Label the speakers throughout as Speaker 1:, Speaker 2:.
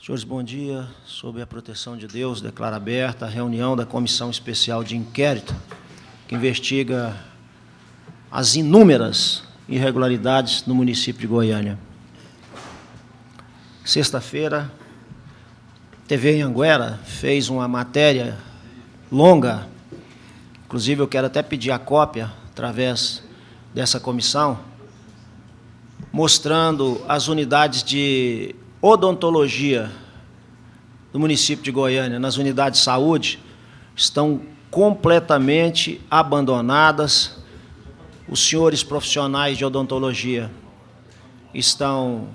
Speaker 1: Senhores, bom dia. Sob a proteção de Deus, declaro aberta a reunião da Comissão Especial de Inquérito, que investiga as inúmeras irregularidades no município de Goiânia. Sexta-feira, TV Anhanguera fez uma matéria longa, inclusive eu quero até pedir a cópia, através dessa comissão, mostrando as unidades de odontologia do município de Goiânia, nas unidades de saúde, estão completamente abandonadas. Os senhores profissionais de odontologia estão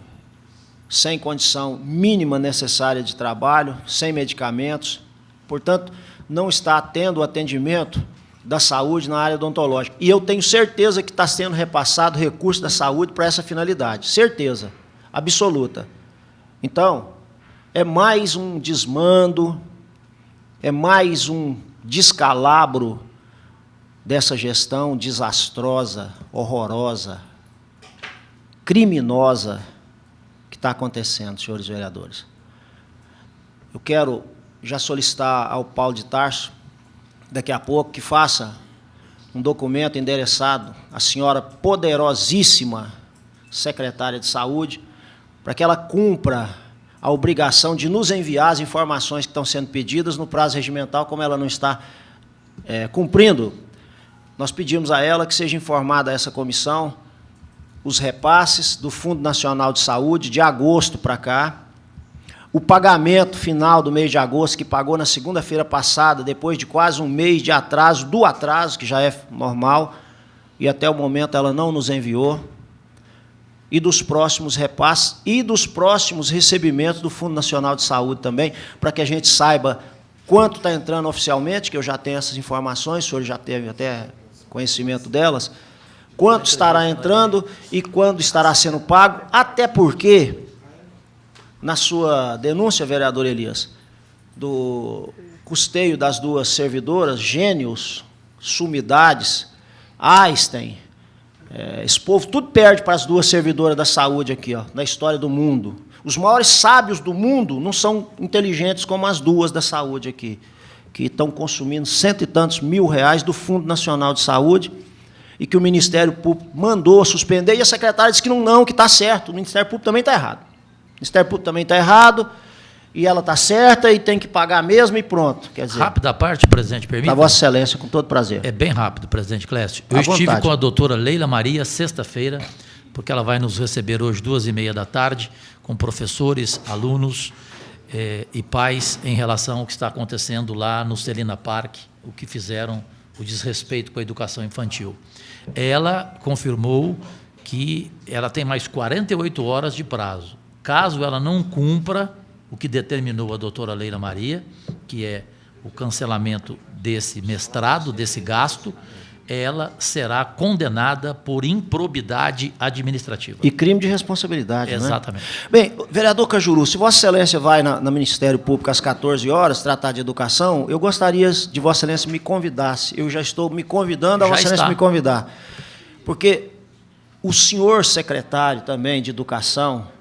Speaker 1: sem condição mínima necessária de trabalho, sem medicamentos, portanto, não está tendo atendimento da saúde na área odontológica. E eu tenho certeza que está sendo repassado recurso da saúde para essa finalidade, certeza absoluta. Então, é mais um desmando, é mais um descalabro dessa gestão desastrosa, horrorosa, criminosa que está acontecendo, senhores vereadores. Eu quero já solicitar ao Paulo de Tarso, daqui a pouco, que faça um documento endereçado à senhora poderosíssima secretária de Saúde, para que ela cumpra a obrigação de nos enviar as informações que estão sendo pedidas no prazo regimental, como ela não está cumprindo. Nós pedimos a ela que seja informada a essa comissão os repasses do Fundo Nacional de Saúde de agosto para cá, o pagamento final do mês de agosto, que pagou na segunda-feira passada, depois de quase um mês de atraso, do atraso, que já é normal, e até o momento ela não nos enviou, e dos próximos repasses e dos próximos recebimentos do Fundo Nacional de Saúde também, para que a gente saiba quanto está entrando oficialmente, que eu já tenho essas informações, o senhor já teve até conhecimento delas, quanto estará entrando e quando estará sendo pago, até porque, na sua denúncia, vereador Elias, do custeio das duas servidoras, Gênios, Sumidades, Einstein, esse povo tudo perde para as duas servidoras da saúde aqui, ó, na história do mundo. Os maiores sábios do mundo não são inteligentes como as duas da saúde aqui, que estão consumindo cento e tantos mil reais do Fundo Nacional de Saúde e que o Ministério Público mandou suspender, e a secretária disse que não, que está certo, o Ministério Público também está errado. O Ministério Público também está errado, e ela está certa e tem que pagar mesmo e pronto. Quer dizer,
Speaker 2: rápida parte, presidente, permita?
Speaker 1: Da Vossa Excelência, com todo prazer.
Speaker 2: É bem rápido, presidente Clécio. Eu estive com a doutora Leila Maria sexta-feira, porque ela vai nos receber hoje 2h30 da tarde, com professores, alunos e pais, em relação ao que está acontecendo lá no Celina Park, o que fizeram, o desrespeito com a educação infantil. Ela confirmou que ela tem mais 48 horas de prazo. Caso ela não cumpra o que determinou a doutora Leila Maria, que é o cancelamento desse mestrado, desse gasto, ela será condenada por improbidade administrativa.
Speaker 1: E crime de responsabilidade,
Speaker 2: exatamente.
Speaker 1: Né? Bem, vereador Cajuru, se Vossa Excelência vai no Ministério Público às 14 horas tratar de educação, eu gostaria de Vossa Excelência me convidasse. Eu já estou me convidando a Vossa Excelência me convidar. Porque o senhor secretário também de Educação,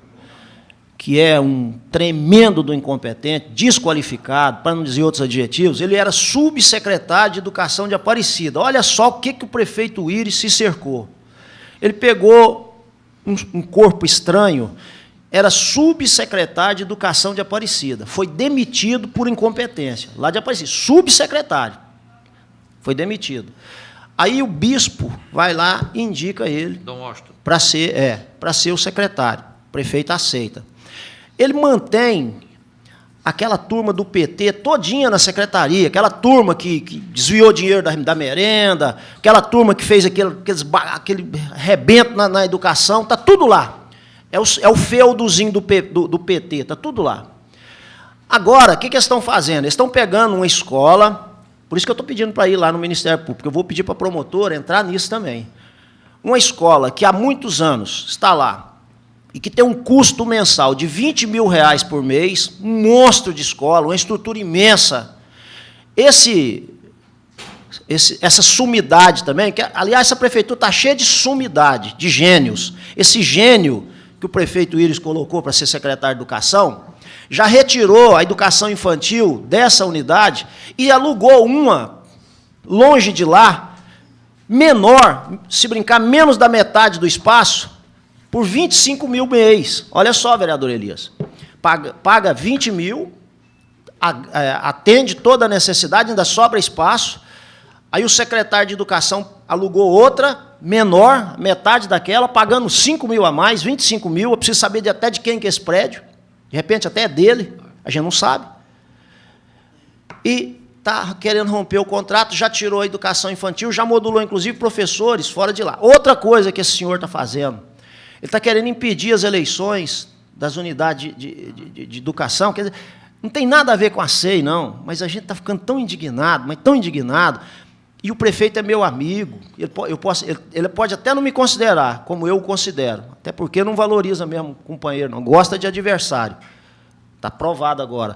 Speaker 1: que é um tremendo do incompetente, desqualificado, para não dizer outros adjetivos, ele era subsecretário de Educação de Aparecida. Olha só o que o prefeito Íris se cercou. Ele pegou um corpo estranho, era subsecretário de Educação de Aparecida, foi demitido por incompetência, lá de Aparecida, subsecretário, foi demitido. Aí o bispo vai lá e indica ele para ser o secretário, o prefeito aceita. Ele mantém aquela turma do PT todinha na secretaria, aquela turma que desviou dinheiro da merenda, aquela turma que fez aquele rebento na educação, está tudo lá. É o feudozinho do PT, está tudo lá. Agora, o que eles estão fazendo? Eles estão pegando uma escola, por isso que eu estou pedindo para ir lá no Ministério Público, eu vou pedir para a promotora entrar nisso também. Uma escola que há muitos anos está lá, e que tem um custo mensal de 20 mil reais por mês, um monstro de escola, uma estrutura imensa. Essa sumidade também, que, aliás, essa prefeitura está cheia de sumidade, de gênios. Esse gênio que o prefeito Íris colocou para ser secretário de Educação, já retirou a educação infantil dessa unidade e alugou uma, longe de lá, menor, se brincar, menos da metade do espaço, por 25 mil mês. Olha só, vereador Elias, paga 20 mil, atende toda a necessidade, ainda sobra espaço, aí o secretário de Educação alugou outra, menor, metade daquela, pagando 5 mil a mais, 25 mil, eu preciso saber até de quem que é esse prédio, de repente até é dele, a gente não sabe. E está querendo romper o contrato, já tirou a educação infantil, já modulou, inclusive, professores fora de lá. Outra coisa que esse senhor está fazendo, ele está querendo impedir as eleições das unidades de educação, quer dizer, não tem nada a ver com a SEI, não, mas a gente está ficando tão indignado, mas tão indignado, e o prefeito é meu amigo, ele pode até não me considerar como eu o considero, até porque não valoriza mesmo o companheiro, não gosta de adversário. Está provado agora.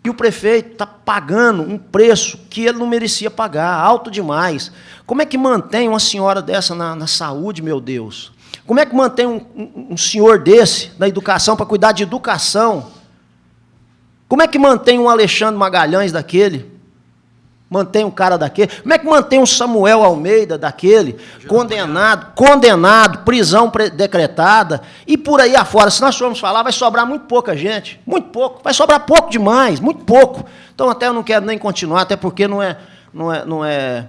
Speaker 1: E o prefeito está pagando um preço que ele não merecia pagar, alto demais. Como é que mantém uma senhora dessa na saúde, meu Deus? Como é que mantém um senhor desse na educação, para cuidar de educação? Como é que mantém um Alexandre Magalhães daquele? Mantém um cara daquele? Como é que mantém um Samuel Almeida daquele? Condenado, prisão decretada, e por aí afora. Se nós formos falar, vai sobrar muito pouca gente, muito pouco, vai sobrar pouco demais, muito pouco. Então, até eu não quero nem continuar, até porque não é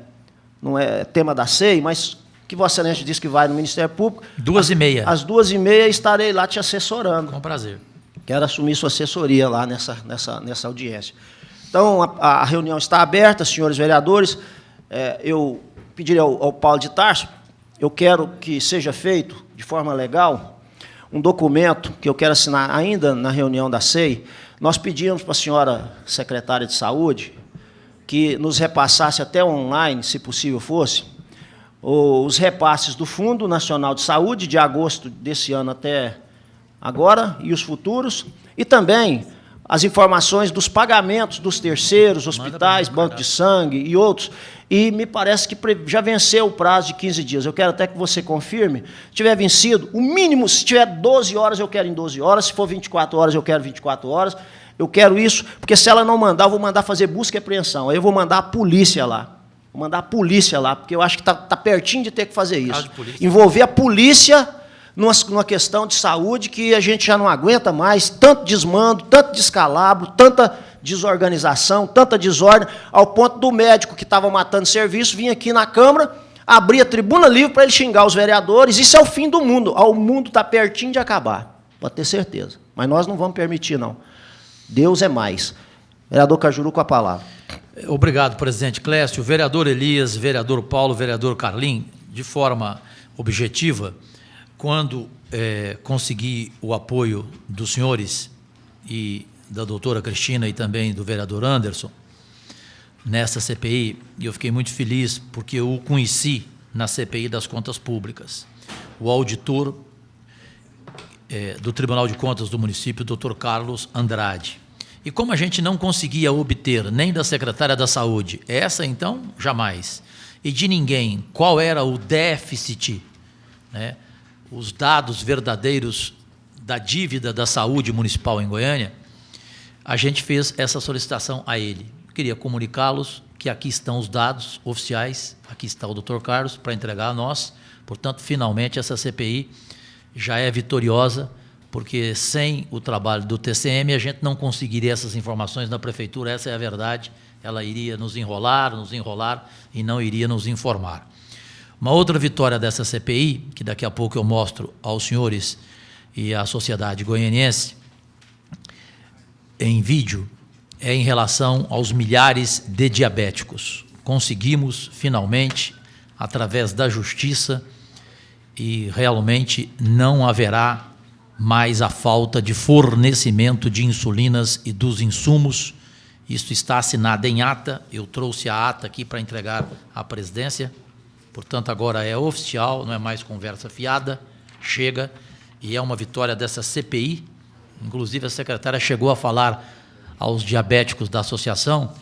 Speaker 1: tema da SEI, mas que Vossa Excelência disse que vai no Ministério Público.
Speaker 2: 2h30.
Speaker 1: Às 2h30 estarei lá te assessorando.
Speaker 2: Com prazer.
Speaker 1: Quero assumir sua assessoria lá nessa audiência. Então, a reunião está aberta, senhores vereadores. Eu pediria ao Paulo de Tarso, eu quero que seja feito, de forma legal, um documento que eu quero assinar ainda na reunião da SEI. Nós pedimos para a senhora secretária de Saúde que nos repassasse até online, se possível fosse, os repasses do Fundo Nacional de Saúde, de agosto desse ano até agora, e os futuros, e também as informações dos pagamentos dos terceiros, hospitais, banco de sangue e outros, e me parece que já venceu o prazo de 15 dias. Eu quero até que você confirme. Se tiver vencido, o mínimo, se tiver 12 horas, eu quero em 12 horas, se for 24 horas, eu quero 24 horas. Eu quero isso, porque se ela não mandar, eu vou mandar fazer busca e apreensão. Aí eu vou mandar a polícia lá. Vou mandar a polícia lá, porque eu acho que está pertinho de ter que fazer isso. Envolver a polícia numa questão de saúde que a gente já não aguenta mais, tanto desmando, tanto descalabro, tanta desorganização, tanta desordem, ao ponto do médico que estava matando serviço vir aqui na Câmara, abrir a tribuna livre para ele xingar os vereadores. Isso é o fim do mundo. O mundo está pertinho de acabar, pode ter certeza. Mas nós não vamos permitir, não. Deus é mais. Vereador Cajuru, com a palavra.
Speaker 2: Obrigado, presidente Clécio. Vereador Elias, vereador Paulo, vereador Carlim, de forma objetiva, quando consegui o apoio dos senhores e da doutora Cristina e também do vereador Anderson nessa CPI, e eu fiquei muito feliz porque eu o conheci na CPI das Contas Públicas. O auditor do Tribunal de Contas do município, doutor Carlos Andrade. E como a gente não conseguia obter nem da secretária da Saúde, essa então, jamais, e de ninguém, qual era o déficit, né, os dados verdadeiros da dívida da saúde municipal em Goiânia, a gente fez essa solicitação a ele. Queria comunicá-los que aqui estão os dados oficiais, aqui está o doutor Carlos para entregar a nós, portanto, finalmente essa CPI já é vitoriosa, porque sem o trabalho do TCM a gente não conseguiria essas informações na prefeitura, essa é a verdade, ela iria nos enrolar e não iria nos informar. Uma outra vitória dessa CPI, que daqui a pouco eu mostro aos senhores e à sociedade goianiense em vídeo, é em relação aos milhares de diabéticos. Conseguimos, finalmente, através da justiça, e realmente não haverá mais a falta de fornecimento de insulinas e dos insumos. Isso está assinado em ata, eu trouxe a ata aqui para entregar à presidência, portanto agora é oficial, não é mais conversa fiada, chega, e é uma vitória dessa CPI, inclusive a secretária chegou a falar aos diabéticos da associação,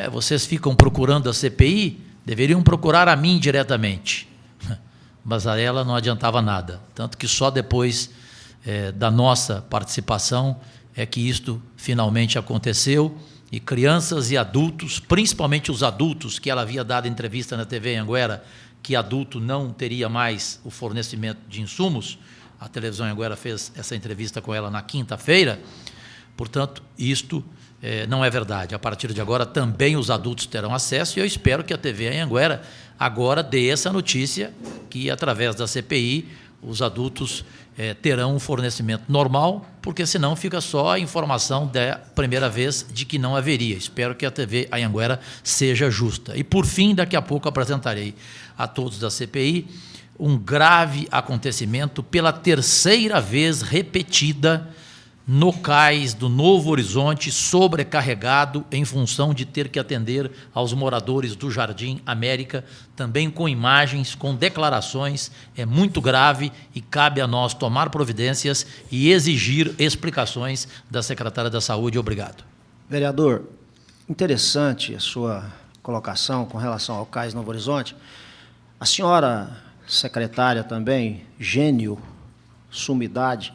Speaker 2: vocês ficam procurando a CPI, deveriam procurar a mim diretamente, mas a ela não adiantava nada, tanto que só depois da nossa participação é que isto finalmente aconteceu e crianças e adultos, principalmente os adultos, que ela havia dado entrevista na TV Anhanguera, que adulto não teria mais o fornecimento de insumos. A televisão Anhanguera fez essa entrevista com ela na quinta-feira. Portanto, isto não é verdade. A partir de agora, também os adultos terão acesso, e eu espero que a TV Anhanguera agora dê essa notícia, que, através da CPI, os adultos terão um fornecimento normal, porque senão fica só a informação da primeira vez de que não haveria. Espero que a TV Anhanguera seja justa. E, por fim, daqui a pouco apresentarei a todos da CPI um grave acontecimento pela terceira vez repetida no cais do Novo Horizonte, sobrecarregado em função de ter que atender aos moradores do Jardim América, também com imagens, com declarações. É muito grave e cabe a nós tomar providências e exigir explicações da secretária da Saúde. Obrigado.
Speaker 1: Vereador, interessante a sua colocação com relação ao cais Novo Horizonte. A senhora secretária também, gênio, sumidade,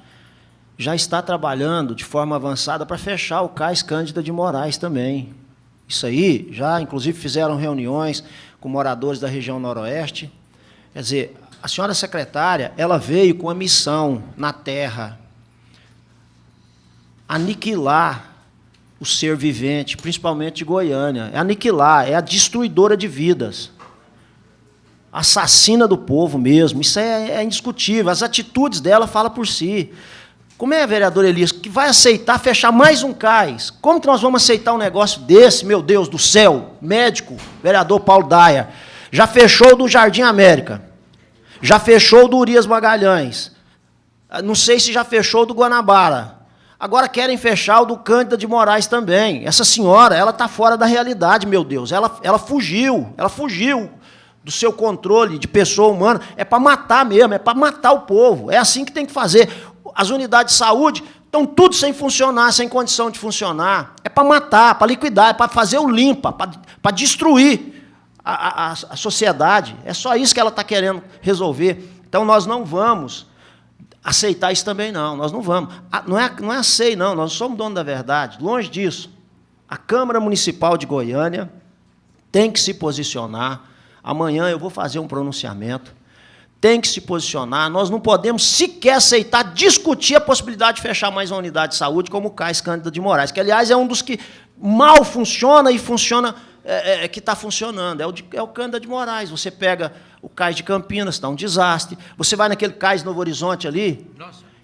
Speaker 1: já está trabalhando de forma avançada para fechar o cais Cândida de Moraes também. Isso aí, já inclusive fizeram reuniões com moradores da região noroeste. Quer dizer, a senhora secretária, ela veio com a missão na terra, aniquilar o ser vivente, principalmente de Goiânia. É aniquilar, é a destruidora de vidas. Assassina do povo mesmo, isso é indiscutível. As atitudes dela falam por si. Como é, vereador Elias, que vai aceitar fechar mais um cais? Como que nós vamos aceitar um negócio desse, meu Deus do céu? Médico, vereador Paulo Daia, já fechou do Jardim América, já fechou do Urias Magalhães, não sei se já fechou do Guanabara, agora querem fechar o do Cândida de Moraes também. Essa senhora, ela está fora da realidade, meu Deus, ela fugiu do seu controle de pessoa humana. É para matar mesmo, é para matar o povo, é assim que tem que fazer. As unidades de saúde estão tudo sem funcionar, sem condição de funcionar. É para matar, para liquidar, é para fazer o limpa, para destruir a sociedade. É só isso que ela está querendo resolver. Então, nós não vamos aceitar isso também, não. Nós não vamos. Não é aceito, não. Nós somos donos da verdade. Longe disso. A Câmara Municipal de Goiânia tem que se posicionar. Amanhã eu vou fazer um pronunciamento. Tem que se posicionar, nós não podemos sequer aceitar, discutir a possibilidade de fechar mais uma unidade de saúde, como o cais Cândida de Moraes, que, aliás, é um dos que mal funciona e funciona, que está funcionando, é o Cândida de Moraes. Você pega o cais de Campinas, está um desastre, você vai naquele cais Novo Horizonte ali,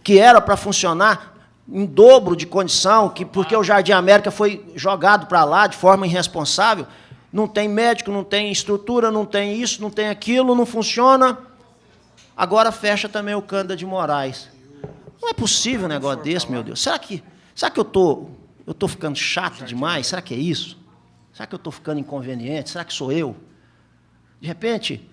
Speaker 1: que era para funcionar em dobro de condição, porque o Jardim América foi jogado para lá de forma irresponsável, não tem médico, não tem estrutura, não tem isso, não tem aquilo, não funciona. Agora fecha também o Cândida de Moraes. Não é possível um negócio desse, meu Deus. Será que eu tô ficando chato demais? Será que é isso? Será que eu estou ficando inconveniente? Será que sou eu? De repente,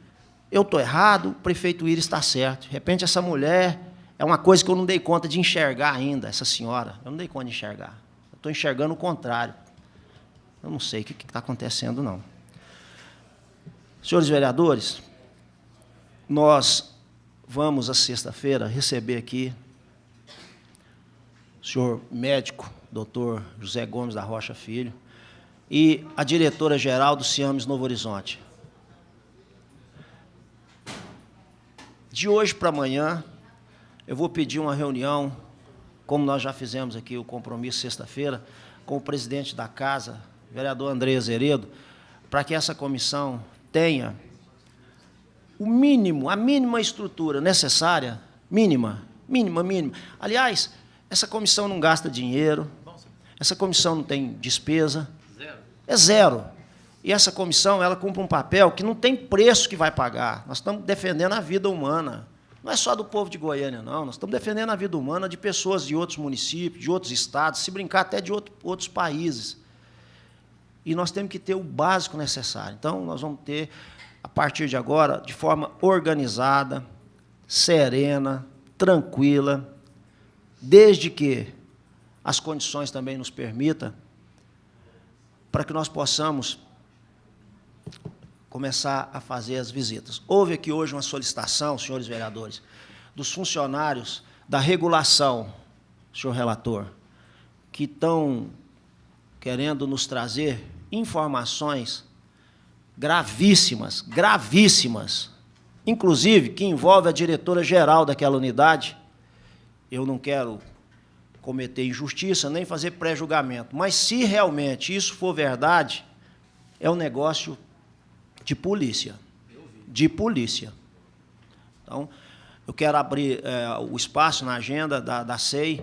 Speaker 1: eu estou errado, o prefeito Iris está certo. De repente, essa mulher é uma coisa que eu não dei conta de enxergar ainda, essa senhora. Eu não dei conta de enxergar. Eu estou enxergando o contrário. Eu não sei o que está acontecendo, não. Senhores vereadores, nós vamos, à sexta-feira, receber aqui o senhor médico, doutor José Gomes da Rocha Filho, e a diretora-geral do Ciames Novo Horizonte. De hoje para amanhã, eu vou pedir uma reunião, como nós já fizemos aqui o compromisso sexta-feira, com o presidente da casa, vereador André Azeredo, para que essa comissão tenha o mínimo, a mínima estrutura necessária, mínima. Aliás, essa comissão não gasta dinheiro, essa comissão não tem despesa. É zero. E essa comissão, ela cumpre um papel que não tem preço que vai pagar. Nós estamos defendendo a vida humana. Não é só do povo de Goiânia, não. Nós estamos defendendo a vida humana de pessoas de outros municípios, de outros estados, se brincar até de outros países. E nós temos que ter o básico necessário. Então, nós vamos ter, a partir de agora, de forma organizada, serena, tranquila, desde que as condições também nos permitam, para que nós possamos começar a fazer as visitas. Houve aqui hoje uma solicitação, senhores vereadores, dos funcionários da regulação, senhor relator, que estão querendo nos trazer informações gravíssimas, gravíssimas, inclusive que envolve a diretora-geral daquela unidade. Eu não quero cometer injustiça, nem fazer pré-julgamento, mas se realmente isso for verdade, é um negócio de polícia. De polícia. Então, eu quero abrir o espaço na agenda da SEI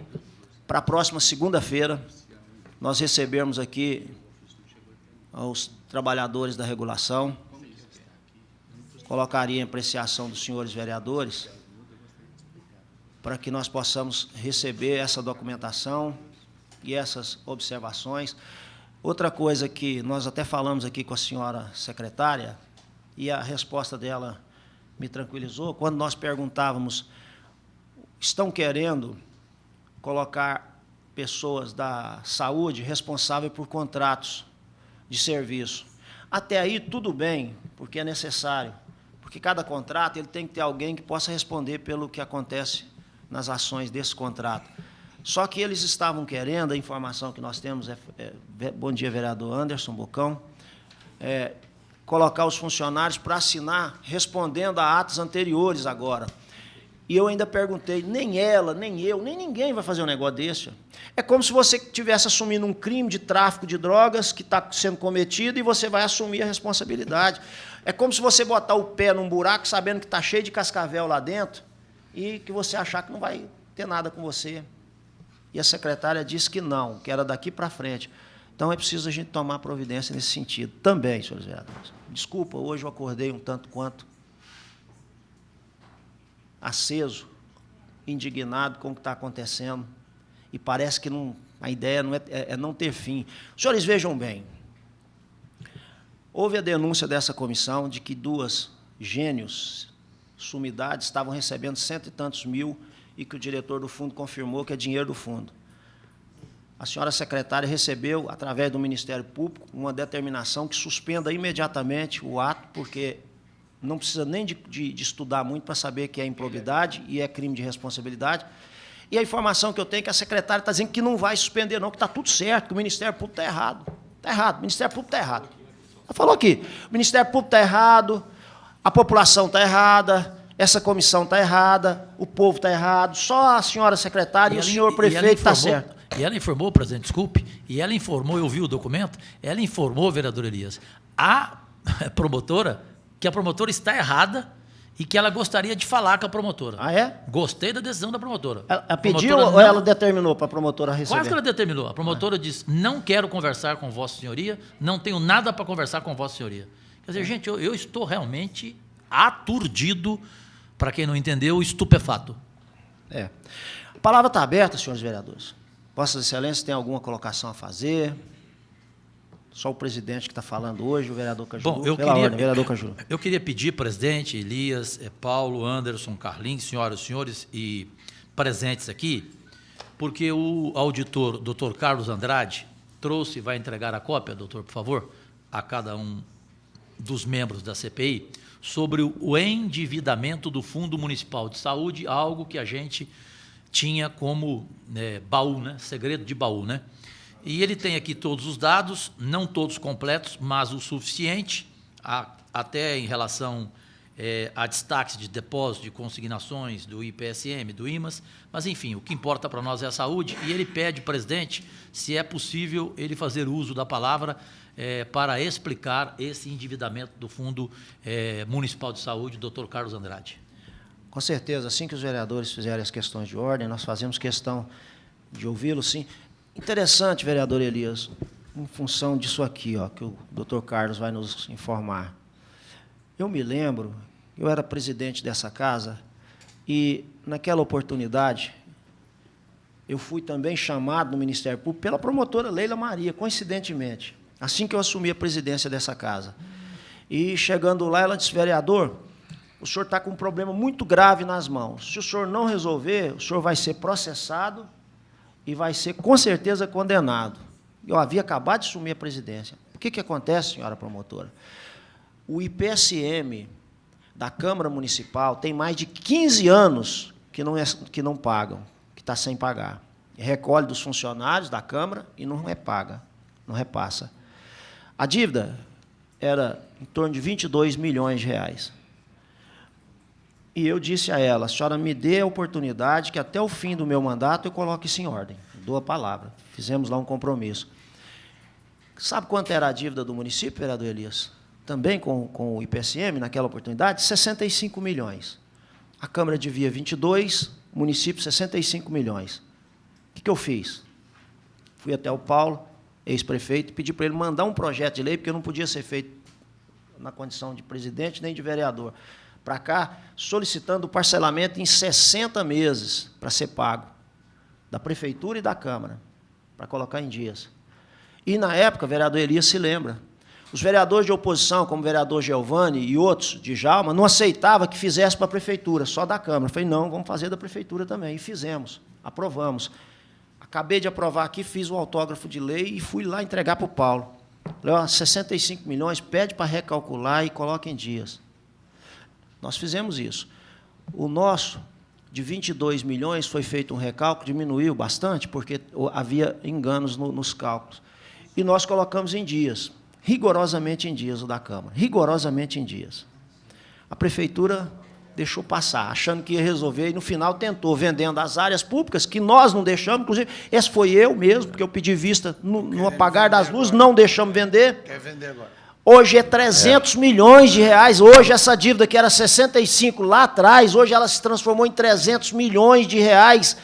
Speaker 1: para a próxima segunda-feira nós recebermos aqui os trabalhadores da regulação, colocaria em apreciação dos senhores vereadores, para que nós possamos receber essa documentação e essas observações. Outra coisa que nós até falamos aqui com a senhora secretária, e a resposta dela me tranquilizou, quando nós perguntávamos, estão querendo colocar pessoas da saúde responsáveis por contratos de serviço. Até aí, tudo bem, porque é necessário, porque cada contrato ele tem que ter alguém que possa responder pelo que acontece nas ações desse contrato. Só que eles estavam querendo, a informação que nós temos, bom dia, vereador Anderson Bocão, colocar os funcionários para assinar, respondendo a atos anteriores agora. E eu ainda perguntei, nem ela, nem eu, nem ninguém vai fazer um negócio desse. É como se você estivesse assumindo um crime de tráfico de drogas que está sendo cometido e você vai assumir a responsabilidade. É como se você botar o pé num buraco sabendo que está cheio de cascavel lá dentro e que você achar que não vai ter nada com você. E a secretária disse que não, que era daqui para frente. Então, é preciso a gente tomar providência nesse sentido também, senhores vereadores. Desculpa, hoje eu acordei um tanto quanto aceso, indignado com o que está acontecendo, e parece que não, a ideia não é não ter fim. Os senhores vejam bem, houve a denúncia dessa comissão de que 2 gênios, sumidades, estavam recebendo 100 e tantos mil e que o diretor do fundo confirmou que é dinheiro do fundo. A senhora secretária recebeu, através do Ministério Público, uma determinação que suspenda imediatamente o ato, porque não precisa nem de estudar muito para saber que é improbidade e é crime de responsabilidade. E a informação que eu tenho é que a secretária está dizendo que não vai suspender, não, que está tudo certo, que o Ministério Público está errado. Está errado, o Ministério Público está errado. Ela falou aqui, o Ministério Público está errado, a população está errada, essa comissão está errada, o povo está errado, só a senhora secretária e o senhor prefeito está certo.
Speaker 2: E ela informou, presidente, desculpe, e ela informou, eu vi o documento, ela informou, vereador Elias, a promotora, que a promotora está errada e que ela gostaria de falar com a promotora.
Speaker 1: Ah, é?
Speaker 2: Gostei da decisão da promotora.
Speaker 1: Ela pediu ou ela determinou para a promotora receber?
Speaker 2: Quase que ela determinou. A promotora disse, não quero conversar com Vossa Senhoria, não tenho nada para conversar com Vossa Senhoria. Quer dizer, gente, eu estou realmente aturdido, para quem não entendeu, estupefato.
Speaker 1: A palavra está aberta, senhores vereadores. Vossas Excelências têm alguma colocação a fazer? Só o presidente que está falando hoje, o vereador Cajuru.
Speaker 2: Bom,
Speaker 1: vereador Cajuru.
Speaker 2: Eu queria pedir, presidente, Elias, Paulo, Anderson, Carlinhos, senhoras e senhores e presentes aqui, porque o auditor, doutor Carlos Andrade, trouxe, vai entregar a cópia, doutor, por favor, a cada um dos membros da CPI, sobre o endividamento do Fundo Municipal de Saúde, algo que a gente tinha como baú, segredo de baú, E ele tem aqui todos os dados, não todos completos, mas o suficiente, até em relação a destaques de depósito, de consignações do IPSM, do IMAS, mas, enfim, o que importa para nós é a saúde, e ele pede, presidente, se é possível ele fazer uso da palavra para explicar esse endividamento do Fundo Municipal de Saúde, doutor Carlos Andrade.
Speaker 1: Com certeza, assim que os vereadores fizerem as questões de ordem, nós fazemos questão de ouvi-lo, sim. Interessante, vereador Elias, em função disso aqui, que o doutor Carlos vai nos informar. Eu me lembro, eu era presidente dessa casa, e, naquela oportunidade, eu fui também chamado no Ministério Público pela promotora Leila Maria, coincidentemente, assim que eu assumi a presidência dessa casa. E, chegando lá, ela disse, vereador, o senhor está com um problema muito grave nas mãos. Se o senhor não resolver, o senhor vai ser processado e vai ser, com certeza, condenado. Eu havia acabado de assumir a presidência. O que acontece, senhora promotora? O IPSM da Câmara Municipal tem mais de 15 anos que não pagam, que está sem pagar. Recolhe dos funcionários da Câmara e não repaga, não repassa. A dívida era em torno de 22 milhões de reais. E eu disse a ela, a senhora me dê a oportunidade que até o fim do meu mandato eu coloque isso em ordem. Dou a palavra. Fizemos lá um compromisso. Sabe quanto era a dívida do município, vereador Elias? Também com o IPSM, naquela oportunidade, 65 milhões. A Câmara devia 22, o município 65 milhões. O que eu fiz? Fui até o Paulo, ex-prefeito, e pedi para ele mandar um projeto de lei, porque não podia ser feito na condição de presidente nem de vereador, para cá, solicitando o parcelamento em 60 meses para ser pago, da Prefeitura e da Câmara, para colocar em dias. E, na época, o vereador Elias se lembra, os vereadores de oposição, como o vereador Giovanni e outros, de Djalma, não aceitavam que fizesse para a Prefeitura, só da Câmara. Eu falei, não, vamos fazer da Prefeitura também. E fizemos, aprovamos. Acabei de aprovar aqui, fiz o autógrafo de lei e fui lá entregar para o Paulo. Falei, ó, 65 milhões, pede para recalcular e coloca em dias. Nós fizemos isso. O nosso, de 22 milhões, foi feito um recálculo, diminuiu bastante, porque havia enganos nos cálculos. E nós colocamos em dias, rigorosamente em dias, o da Câmara, rigorosamente em dias. A Prefeitura deixou passar, achando que ia resolver, e no final tentou, vendendo as áreas públicas, que nós não deixamos, inclusive, esse foi eu mesmo, porque eu pedi vista no apagar das luzes, não deixamos vender.
Speaker 3: Quer vender agora?
Speaker 1: Hoje é 300 milhões de reais, hoje essa dívida que era 65 lá atrás, hoje ela se transformou em 300 milhões de reais,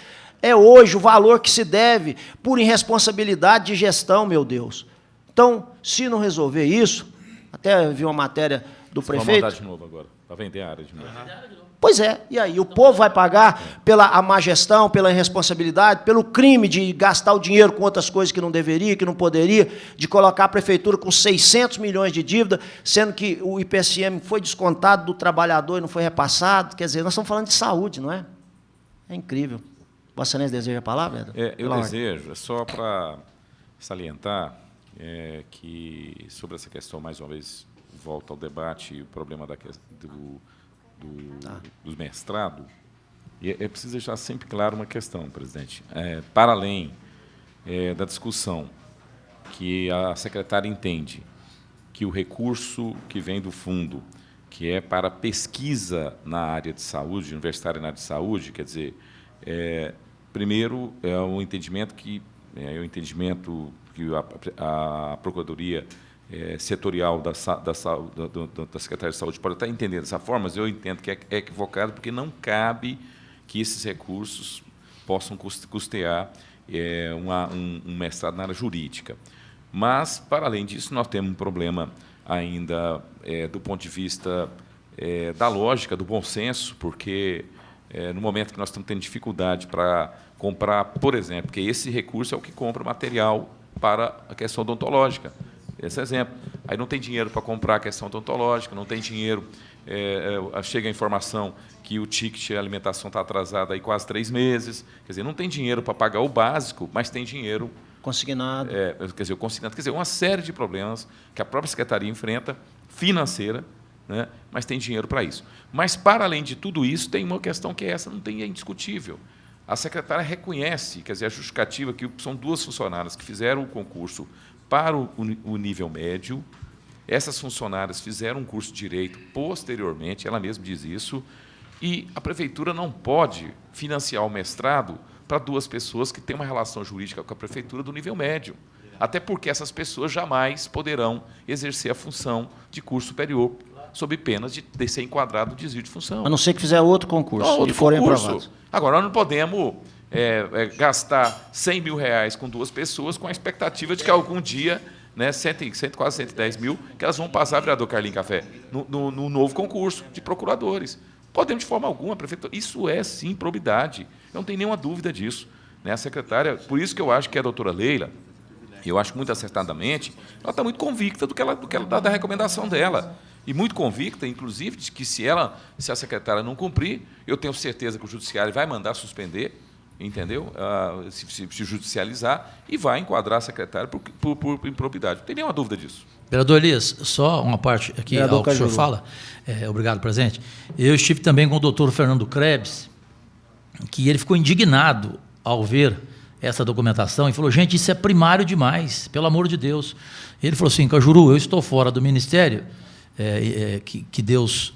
Speaker 1: é hoje o valor que se deve por irresponsabilidade de gestão, meu Deus. Então, se não resolver isso, até vi uma matéria do prefeito...
Speaker 4: Vamos mandar de novo agora, para vender a área de novo.
Speaker 1: Pois é, e aí o povo vai pagar pela a má gestão, pela irresponsabilidade, pelo crime de gastar o dinheiro com outras coisas que não deveria, que não poderia, de colocar a Prefeitura com 600 milhões de dívida, sendo que o IPSM foi descontado do trabalhador e não foi repassado. Quer dizer, nós estamos falando de saúde, não é? É incrível. Vossa Excelência deseja a palavra, Edson?
Speaker 4: Eu desejo, só para salientar que, sobre essa questão, mais uma vez, volta ao debate, o problema do mestrado, e é preciso deixar sempre claro uma questão, presidente. Para além da discussão que a secretária entende que o recurso que vem do fundo, que é para pesquisa na área de saúde, universitária na área de saúde, quer dizer, primeiro, é um entendimento que a Procuradoria setorial da Secretaria de Saúde pode estar entendendo dessa forma, mas eu entendo que é equivocado, porque não cabe que esses recursos possam custear um mestrado na área jurídica. Mas, para além disso, nós temos um problema ainda do ponto de vista da lógica, do bom senso, porque no momento que nós estamos tendo dificuldade para comprar, por exemplo, porque esse recurso é o que compra material para a questão odontológica. Esse exemplo. Aí não tem dinheiro para comprar a questão odontológica, não tem dinheiro, chega a informação que o ticket de alimentação está atrasado aí quase 3 meses, quer dizer, não tem dinheiro para pagar o básico, mas tem dinheiro...
Speaker 1: Consignado.
Speaker 4: Consignado. Quer dizer, uma série de problemas que a própria Secretaria enfrenta, financeira, né, mas tem dinheiro para isso. Mas, para além de tudo isso, tem uma questão que essa não tem, é indiscutível. A secretária reconhece, quer dizer, a justificativa que são 2 funcionárias que fizeram o concurso para o nível médio, essas funcionárias fizeram um curso de Direito posteriormente, ela mesma diz isso, e a Prefeitura não pode financiar o mestrado para 2 pessoas que têm uma relação jurídica com a Prefeitura do nível médio, até porque essas pessoas jamais poderão exercer a função de curso superior, sob pena de ser enquadrado no desvio de função.
Speaker 1: A não ser que fizer outro concurso e forem aprovados.
Speaker 4: Agora, nós não podemos... gastar 100 mil reais com 2 pessoas com a expectativa de que algum dia, né, quase 110 mil, que elas vão passar, vereador Carlinhos Café, no novo concurso de procuradores. Podemos, de forma alguma, prefeitura. Isso é, sim, probidade. Eu não tenho nenhuma dúvida disso. Né? A secretária, por isso que eu acho que a doutora Leila, eu acho muito acertadamente, ela está muito convicta do que ela da recomendação dela. E muito convicta, inclusive, de que se a secretária não cumprir, eu tenho certeza que o Judiciário vai mandar suspender, entendeu? Se judicializar e vai enquadrar a secretária por improbidade. Não tem nenhuma dúvida disso.
Speaker 2: Vereador Elias, só uma parte aqui ao que o senhor fala. Obrigado, presidente. Eu estive também com o doutor Fernando Krebs, que ele ficou indignado ao ver essa documentação e falou: gente, isso é primário demais, pelo amor de Deus. Ele falou assim: Cajuru, eu estou fora do ministério, que Deus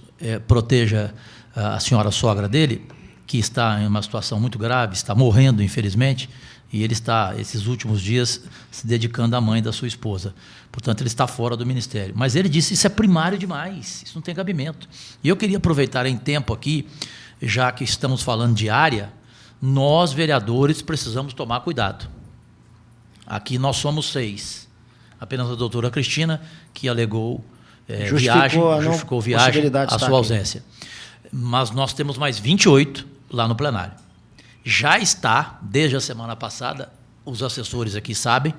Speaker 2: proteja a senhora sogra dele, que está em uma situação muito grave, está morrendo, infelizmente, e ele está, esses últimos dias, se dedicando à mãe da sua esposa. Portanto, ele está fora do ministério. Mas ele disse: isso é primário demais, isso não tem cabimento. E eu queria aproveitar em tempo aqui, já que estamos falando de área, nós, vereadores, precisamos tomar cuidado. Aqui nós somos 6. Apenas a doutora Cristina, que alegou justificou viagem, a sua ausência. Mas nós temos mais 28 lá no plenário. Já está, desde a semana passada, os assessores aqui sabem,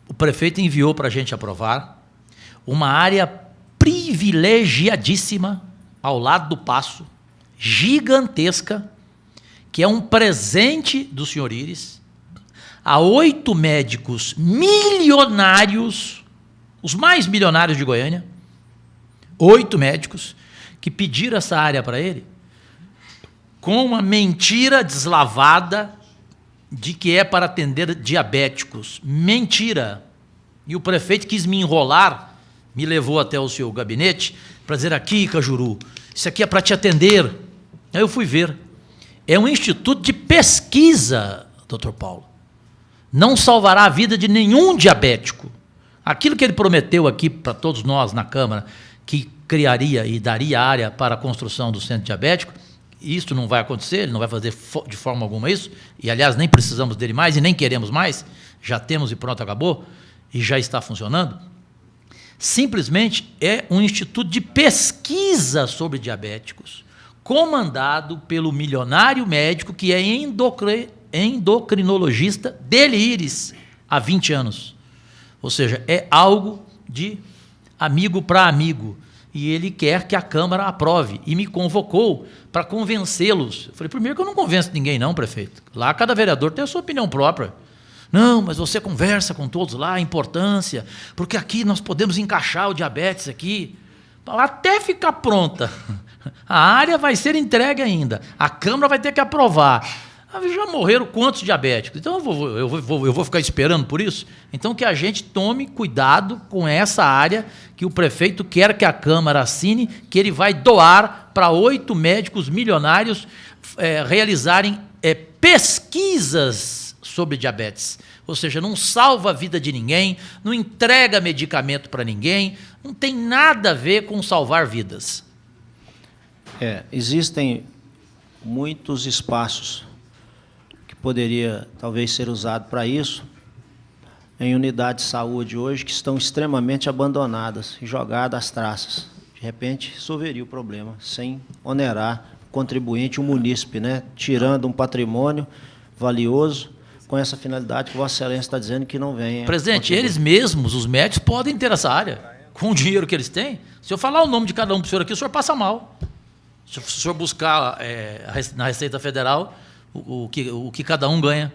Speaker 2: o prefeito enviou para a gente aprovar uma área privilegiadíssima ao lado do Paço, gigantesca, que é um presente do senhor Íris, a 8 médicos milionários, os mais milionários de Goiânia, 8 médicos, que pediram essa área para ele, com uma mentira deslavada de que é para atender diabéticos. Mentira. E o prefeito quis me enrolar, me levou até o seu gabinete para dizer: aqui, Cajuru, isso aqui é para te atender. Aí eu fui ver. É um instituto de pesquisa, doutor Paulo. Não salvará a vida de nenhum diabético. Aquilo que ele prometeu aqui para todos nós na Câmara, que criaria e daria área para a construção do centro diabético, isso não vai acontecer, ele não vai fazer de forma alguma isso, e aliás nem precisamos dele mais e nem queremos mais, já temos e pronto, acabou, e já está funcionando. Simplesmente é um instituto de pesquisa sobre diabéticos, comandado pelo milionário médico que é endocrinologista dele, Íris, há 20 anos. Ou seja, é algo de amigo para amigo. E ele quer que a Câmara aprove. E me convocou para convencê-los. Eu falei: primeiro que eu não convenço ninguém não, prefeito. Lá cada vereador tem a sua opinião própria. Não, mas você conversa com todos lá, a importância, porque aqui nós podemos encaixar o diabetes aqui. Até ficar pronta, a área vai ser entregue ainda. A Câmara vai ter que aprovar. Já morreram quantos diabéticos? Então eu vou ficar esperando por isso? Então que a gente tome cuidado com essa área que o prefeito quer que a Câmara assine, que ele vai doar para 8 médicos milionários realizarem pesquisas sobre diabetes. Ou seja, não salva a vida de ninguém, não entrega medicamento para ninguém, não tem nada a ver com salvar vidas.
Speaker 1: Existem muitos espaços poderia talvez ser usado para isso, em unidades de saúde hoje que estão extremamente abandonadas e jogadas às traças. De repente, resolveria o problema, sem onerar o contribuinte, o munícipe, né? Tirando um patrimônio valioso, com essa finalidade que Vossa Excelência está dizendo que não vem.
Speaker 2: Presidente, eles mesmos, os médicos, podem ter essa área, com o dinheiro que eles têm. Se eu falar o nome de cada um para o senhor aqui, o senhor passa mal. Se o senhor buscar na Receita Federal o que cada um ganha.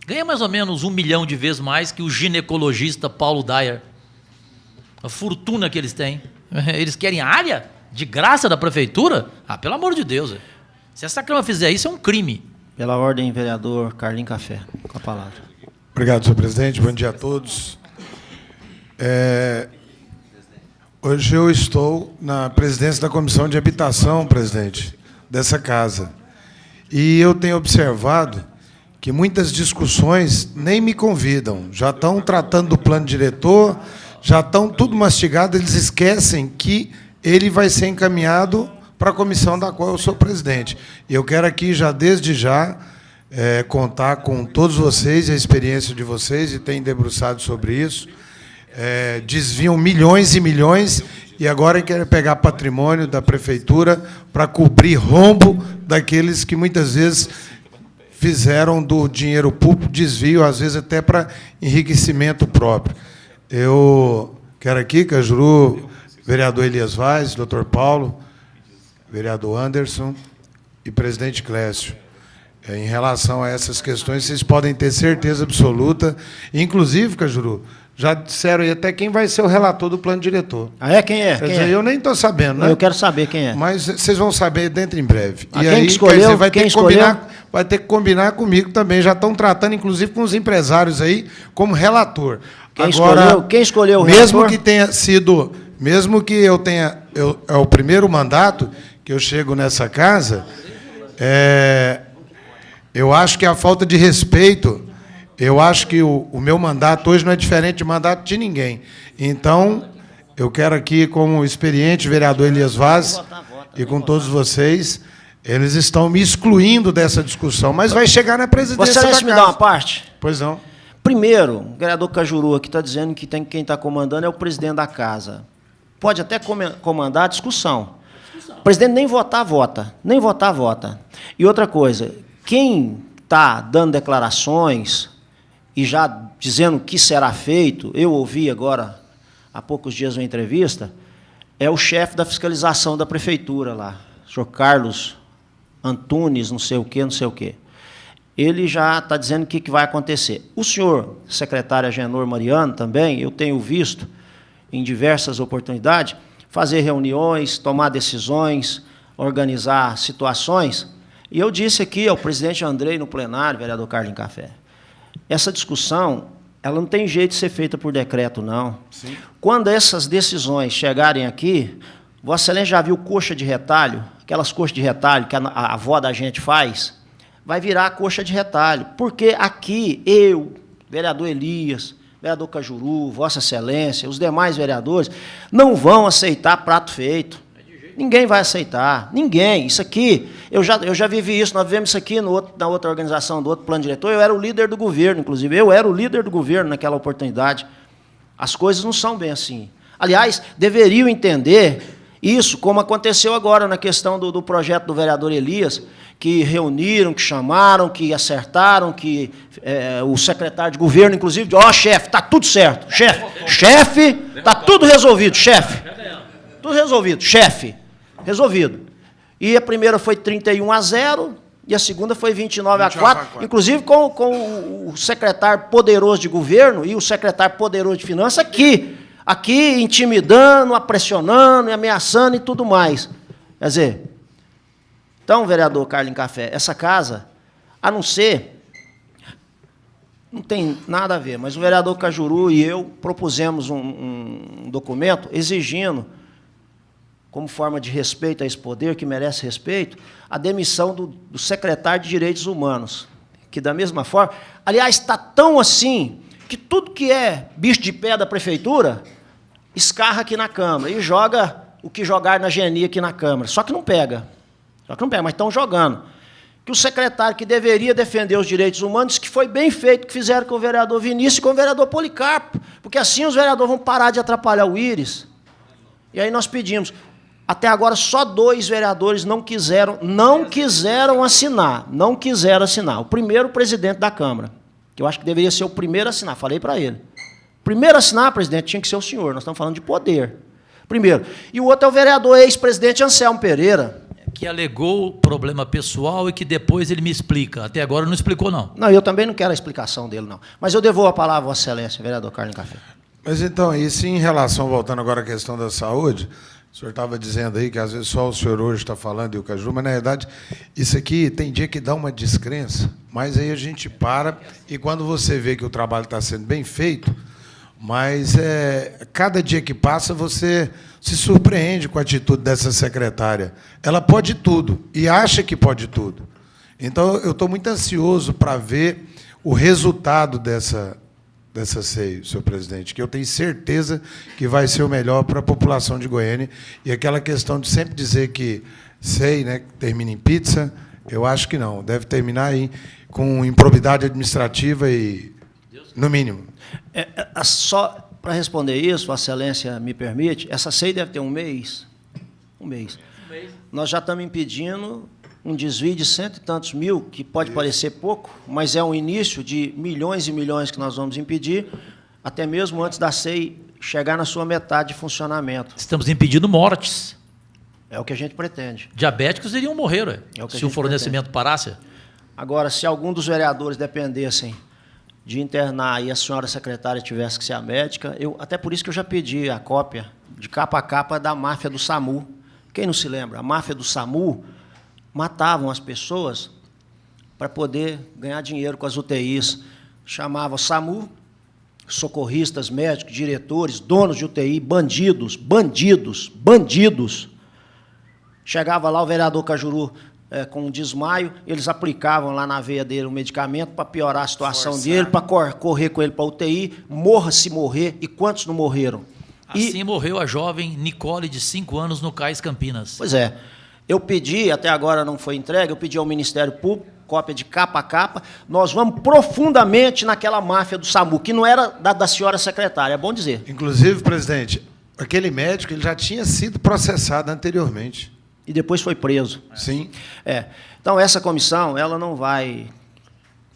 Speaker 2: Ganha mais ou menos 1 milhão de vezes mais que o ginecologista Paulo Dyer. A fortuna que eles têm. Eles querem área de graça da prefeitura? Pelo amor de Deus. Se essa Câmara fizer isso, é um crime.
Speaker 1: Pela ordem, vereador Carlinho Café, com a palavra.
Speaker 3: Obrigado, senhor presidente. Bom dia a todos. Hoje eu estou na presidência da Comissão de Habitação, presidente, dessa casa. E eu tenho observado que muitas discussões nem me convidam. Já estão tratando do plano diretor, já estão tudo mastigado, eles esquecem que ele vai ser encaminhado para a comissão da qual eu sou presidente. E eu quero aqui, desde já, contar com todos vocês, a experiência de vocês, e tenho debruçado sobre isso. Desviam milhões e milhões, e agora querem pegar patrimônio da prefeitura para cobrir rombo daqueles que muitas vezes fizeram do dinheiro público desvio, às vezes até para enriquecimento próprio. Eu quero aqui, Cajuru, vereador Elias Vaz, doutor Paulo, vereador Anderson e presidente Clécio. Em relação a essas questões, vocês podem ter certeza absoluta, inclusive, Cajuru, Já disseram aí até quem vai ser o relator do plano diretor.
Speaker 1: Ah, é? Quem é?
Speaker 3: Quer dizer, eu nem estou sabendo, né?
Speaker 1: Eu quero saber quem é.
Speaker 3: Mas vocês vão saber dentro em breve.
Speaker 1: Ah,
Speaker 3: e
Speaker 1: quem
Speaker 3: aí,
Speaker 1: que escolheu?
Speaker 3: quer dizer, vai,
Speaker 1: Quem
Speaker 3: ter que combinar comigo também. Já estão tratando, inclusive, com os empresários aí, como relator.
Speaker 1: Quem escolheu o
Speaker 3: mesmo
Speaker 1: relator?
Speaker 3: Que tenha sido, mesmo que eu tenha... é o primeiro mandato que eu chego nessa casa, eu acho que a falta de respeito... Eu acho que o meu mandato hoje não é diferente do mandato de ninguém. Então, eu quero aqui, como experiente vereador Elias Vaz, e com todos vocês, eles estão me excluindo dessa discussão, mas vai chegar na presidência da casa.
Speaker 1: Você me dá uma parte?
Speaker 3: Pois não.
Speaker 1: Primeiro, o vereador Cajuru aqui está dizendo que quem está comandando é o presidente da casa. Pode até comandar a discussão. O presidente nem votar, vota. Nem votar, vota. E outra coisa, quem está dando declarações... e já dizendo o que será feito, eu ouvi agora, há poucos dias, uma entrevista, é o chefe da fiscalização da prefeitura lá, o senhor Carlos Antunes, não sei o quê. Ele já está dizendo o que vai acontecer. O senhor secretário Agenor Mariano também, eu tenho visto, em diversas oportunidades, fazer reuniões, tomar decisões, organizar situações, e eu disse aqui ao presidente Andrei no plenário, vereador Carlinhos Café, essa discussão, ela não tem jeito de ser feita por decreto, não. Sim. Quando essas decisões chegarem aqui, Vossa Excelência já viu coxa de retalho? Aquelas coxas de retalho que a avó da gente faz? Vai virar coxa de retalho. Porque aqui, eu, vereador Elias, vereador Cajuru, Vossa Excelência, os demais vereadores, não vão aceitar prato feito. Ninguém vai aceitar. Ninguém. Isso aqui, eu já vivi isso, nós vivemos isso aqui na outra organização, do outro plano diretor. Eu era o líder do governo, inclusive. Eu era o líder do governo naquela oportunidade. As coisas não são bem assim. Aliás, deveriam entender isso, como aconteceu agora na questão do projeto do vereador Elias, que reuniram, que chamaram, que acertaram, que o secretário de governo, inclusive, chefe, está tudo certo. Chefe, está tudo resolvido, chefe. Tudo resolvido, chefe. Resolvido. E a primeira foi 31-0 e a segunda foi 29-4, inclusive com o secretário poderoso de governo e o secretário poderoso de finanças aqui intimidando, pressionando, ameaçando e tudo mais. Quer dizer, então, vereador Carlinhos Café, essa casa, a não ser, não tem nada a ver, mas o vereador Cajuru e eu propusemos um documento exigindo, como forma de respeito a esse poder, que merece respeito, a demissão do secretário de Direitos Humanos, que, da mesma forma... Aliás, está tão assim que tudo que é bicho de pé da prefeitura escarra aqui na Câmara e joga o que jogar na Geni aqui na Câmara. Só que não pega, mas estão jogando. Que o secretário que deveria defender os direitos humanos, que foi bem feito, que fizeram com o vereador Vinícius e com o vereador Policarpo, porque assim os vereadores vão parar de atrapalhar o Íris. E aí nós pedimos... Até agora, só 2 vereadores não quiseram assinar. Não quiseram assinar. O primeiro, o presidente da Câmara, que eu acho que deveria ser o primeiro a assinar. Falei para ele. Primeiro a assinar, presidente, tinha que ser o senhor. Nós estamos falando de poder. Primeiro. E o outro é o vereador ex-presidente Anselmo Pereira.
Speaker 2: Que alegou problema pessoal e que depois ele me explica. Até agora não explicou, não.
Speaker 1: Não, eu também não quero a explicação dele, não. Mas eu devolvo a palavra a Vossa Excelência, vereador Carlinhos Café.
Speaker 3: Mas então, isso em relação, voltando agora à questão da saúde... O senhor estava dizendo aí que às vezes só o senhor hoje está falando e o Caju, mas, na verdade, isso aqui tem dia que dá uma descrença, mas aí a gente para e quando você vê que o trabalho está sendo bem feito, mas cada dia que passa você se surpreende com a atitude dessa secretária. Ela pode tudo e acha que pode tudo. Então, eu estou muito ansioso para ver o resultado dessa SEI, senhor presidente, que eu tenho certeza que vai ser o melhor para a população de Goiânia. E aquela questão de sempre dizer que SEI, né, termina em pizza, eu acho que não. Deve terminar aí com improbidade administrativa e, no mínimo.
Speaker 1: Só para responder isso, Vossa Excelência me permite, essa SEI deve ter um mês. Nós já estamos impedindo um desvio de 100 e tantos mil, que pode parecer pouco, mas é um início de milhões e milhões que nós vamos impedir, até mesmo antes da SEI chegar na sua metade de funcionamento.
Speaker 2: Estamos impedindo mortes.
Speaker 1: É o que a gente pretende.
Speaker 2: Diabéticos iriam morrer, se o fornecimento parasse.
Speaker 1: Agora, se algum dos vereadores dependessem de internar e a senhora secretária tivesse que ser a médica, até por isso que eu já pedi a cópia de capa a capa da máfia do SAMU. Quem não se lembra? A máfia do SAMU matavam as pessoas para poder ganhar dinheiro com as UTIs. Chamava SAMU, socorristas, médicos, diretores, donos de UTI, bandidos. Chegava lá o vereador Cajuru com um desmaio, eles aplicavam lá na veia dele um medicamento para piorar a situação dele, para correr com ele para a UTI, morra se morrer, e quantos não morreram?
Speaker 2: Assim morreu a jovem Nicole, de 5 anos, no Cais Campinas.
Speaker 1: Pois é. Eu pedi, até agora não foi entregue, eu pedi ao Ministério Público, cópia de capa a capa, nós vamos profundamente naquela máfia do SAMU, que não era da senhora secretária, é bom dizer.
Speaker 3: Inclusive, presidente, aquele médico ele já tinha sido processado anteriormente.
Speaker 1: E depois foi preso.
Speaker 3: Sim.
Speaker 1: Então, essa comissão, ela não vai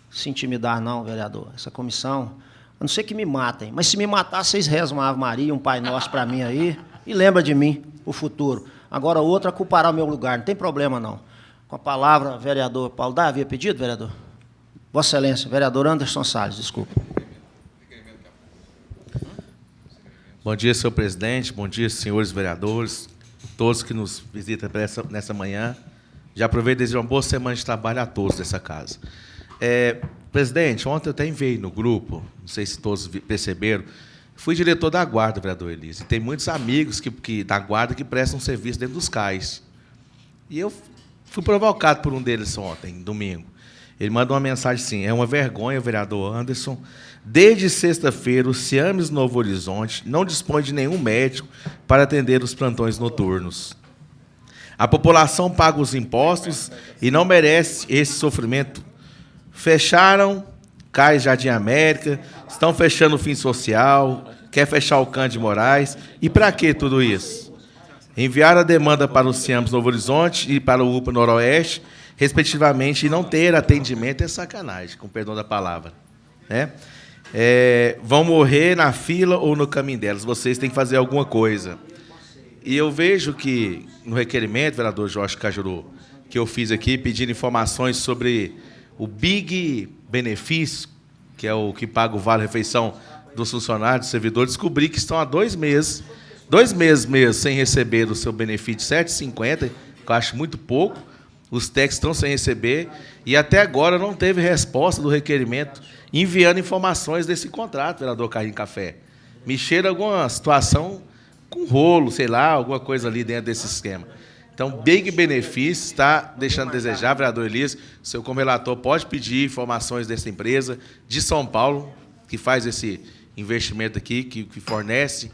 Speaker 1: se intimidar, não, vereador. Essa comissão, a não ser que me matem, mas se me matar, vocês rezam uma Ave Maria, um Pai Nosso para mim aí, e lembra de mim, o futuro. Agora, outra ocupará o meu lugar, não tem problema, não. Com a palavra, vereador Paulo Dá, havia pedido, vereador? Vossa Excelência, vereador Anderson Salles, desculpa.
Speaker 5: Bom dia, senhor presidente, bom dia, senhores vereadores, todos que nos visitam nessa manhã. Já aproveito e desejo uma boa semana de trabalho a todos dessa casa. Presidente, ontem eu até enviei no grupo, não sei se todos perceberam, fui diretor da Guarda, vereador Elísio, e tem muitos amigos da Guarda que prestam serviço dentro dos CAIs. E eu fui provocado por um deles ontem, domingo. Ele mandou uma mensagem assim: é uma vergonha, vereador Anderson, desde sexta-feira o Ciames Novo Horizonte não dispõe de nenhum médico para atender os plantões noturnos. A população paga os impostos e não merece esse sofrimento. Fecharam CAIS Jardim América, estão fechando o Fim Social, quer fechar o Cândido de Moraes. E para que tudo isso? Enviaram a demanda para o Ciames Novo Horizonte e para o UPA Noroeste, respectivamente, e não ter atendimento é sacanagem, com perdão da palavra. Né? Vão morrer na fila ou no caminho delas, vocês têm que fazer alguma coisa. E eu vejo que, no requerimento, vereador Jorge Cajuru, que eu fiz aqui, pedindo informações sobre o Big Benefício, que é o que paga o vale-refeição dos funcionários, dos servidores, descobri que estão há 2 meses mesmo, sem receber o seu benefício de R$ 7,50, que eu acho muito pouco. Os técnicos estão sem receber, e até agora não teve resposta do requerimento enviando informações desse contrato, vereador Carlinhos Café. Me cheira alguma situação com rolo, sei lá, alguma coisa ali dentro desse esquema. Então, Big Benefício está deixando a desejar, vereador Elias. O senhor, como relator, pode pedir informações dessa empresa de São Paulo, que faz esse investimento aqui, que fornece.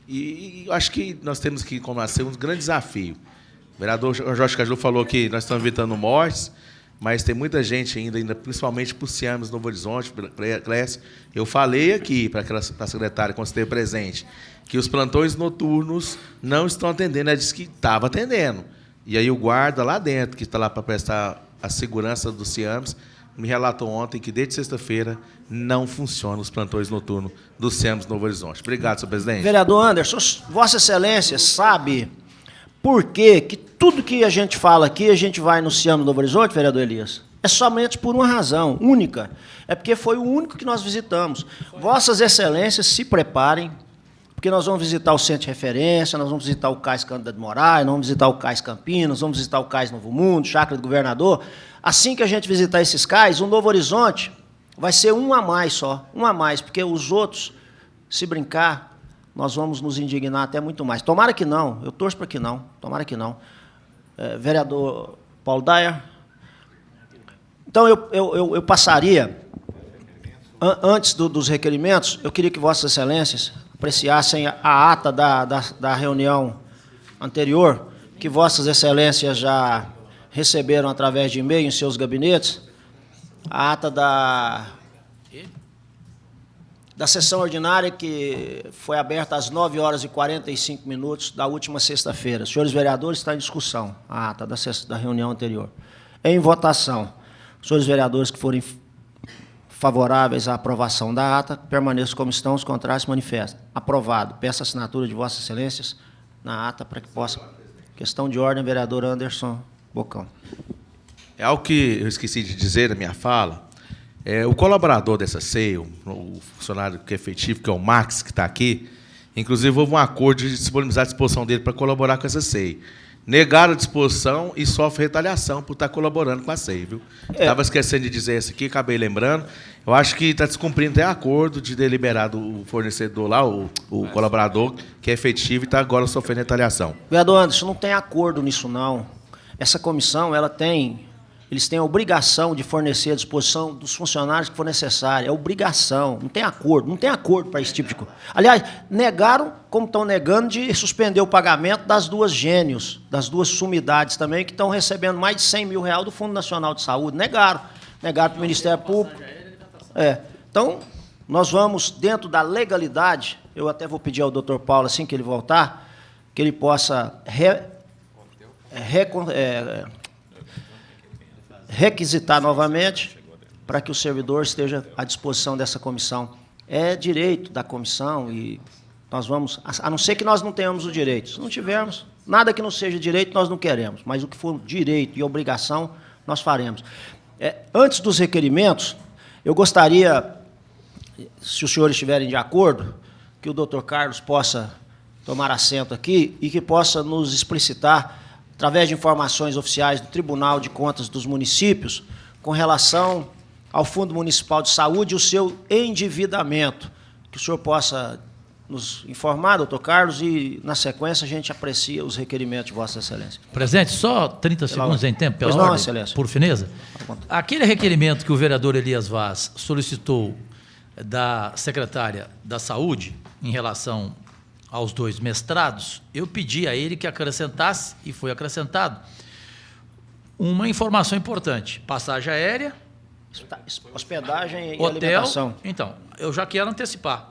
Speaker 5: E acho que nós temos que começar um grande desafio. O vereador Jorge Cajuru falou que nós estamos evitando mortes, mas tem muita gente ainda principalmente por Ciames, Novo Horizonte, Clécio. Eu falei aqui para a secretária, quando esteve presente, que os plantões noturnos não estão atendendo. Ela disse que estava atendendo. E aí o guarda lá dentro, que está lá para prestar a segurança do Ciames, me relatou ontem que desde sexta-feira não funcionam os plantões noturnos do Ciames Novo Horizonte. Obrigado, senhor presidente.
Speaker 1: Vereador Anderson, Vossa Excelência sabe por que tudo que a gente fala aqui, a gente vai no Ciames Novo Horizonte, vereador Elias? É somente por uma razão única. É porque foi o único que nós visitamos. Vossas Excelências se preparem, porque nós vamos visitar o Centro de Referência, nós vamos visitar o CAIS Cândido de Moraes, nós vamos visitar o CAIS Campinas, vamos visitar o CAIS Novo Mundo, Chácara do Governador. Assim que a gente visitar esses CAIS, o Novo Horizonte vai ser um a mais só, um a mais, porque os outros, se brincar, nós vamos nos indignar até muito mais. Tomara que não, eu torço para que não, tomara que não. Vereador Paulo Dyer. Então, eu passaria, antes dos requerimentos, eu queria que Vossas Excelências apreciassem a ata da reunião anterior, que Vossas Excelências já receberam através de e-mail em seus gabinetes, a ata da sessão ordinária que foi aberta às 9h45 da última sexta-feira. Senhores vereadores, está em discussão a ata da reunião anterior. Em votação, senhores vereadores que forem favoráveis à aprovação da ata, permaneçam como estão, os contrários se manifestam. Aprovado. Peço a assinatura de Vossas Excelências na ata para que possa... Questão de ordem, vereador Anderson Bocão.
Speaker 5: É algo que eu esqueci de dizer na minha fala. O colaborador dessa CEI, o funcionário que é efetivo, que é o Max, que está aqui, inclusive houve um acordo de disponibilizar a disposição dele para colaborar com essa CEI. Negaram a disposição e sofre retaliação por estar colaborando com a CEI, viu? Estava esquecendo de dizer isso aqui, acabei lembrando. Eu acho que está descumprindo até acordo de deliberado o fornecedor lá, o colaborador, que é efetivo e está agora sofrendo retaliação.
Speaker 1: Vereador Anderson, não tem acordo nisso, não. Essa comissão, eles têm a obrigação de fornecer à disposição dos funcionários que for necessário. É obrigação, não tem acordo para esse tipo de coisa. Aliás, negaram, como estão negando, de suspender o pagamento das duas gênios, das duas sumidades também, que estão recebendo mais de R$100 mil do Fundo Nacional de Saúde. Negaram para o Ministério Público. Então, nós vamos, dentro da legalidade, eu até vou pedir ao doutor Paulo, assim que ele voltar, que ele possa requisitar novamente para que o servidor esteja à disposição dessa comissão. É direito da comissão e nós vamos, a não ser que nós não tenhamos o direito. Se não tivermos, nada que não seja direito nós não queremos, mas o que for direito e obrigação nós faremos. Antes dos requerimentos, eu gostaria, se os senhores estiverem de acordo, que o doutor Carlos possa tomar assento aqui e que possa nos explicitar, através de informações oficiais do Tribunal de Contas dos Municípios, com relação ao Fundo Municipal de Saúde e o seu endividamento. Que o senhor possa nos informar, doutor Carlos, e, na sequência, a gente aprecia os requerimentos de Vossa Excelência.
Speaker 2: Presidente, só 30 segundos em tempo, pela
Speaker 1: ordem,
Speaker 2: ordem,
Speaker 1: Excelência.
Speaker 2: por fineza. Aquele requerimento que o vereador Elias Vaz solicitou da secretária da Saúde, em relação aos 2 mestrados, eu pedi a ele que acrescentasse, e foi acrescentado, uma informação importante: passagem aérea,
Speaker 1: hospedagem e
Speaker 2: hotel,
Speaker 1: alimentação.
Speaker 2: Então, eu já quero antecipar.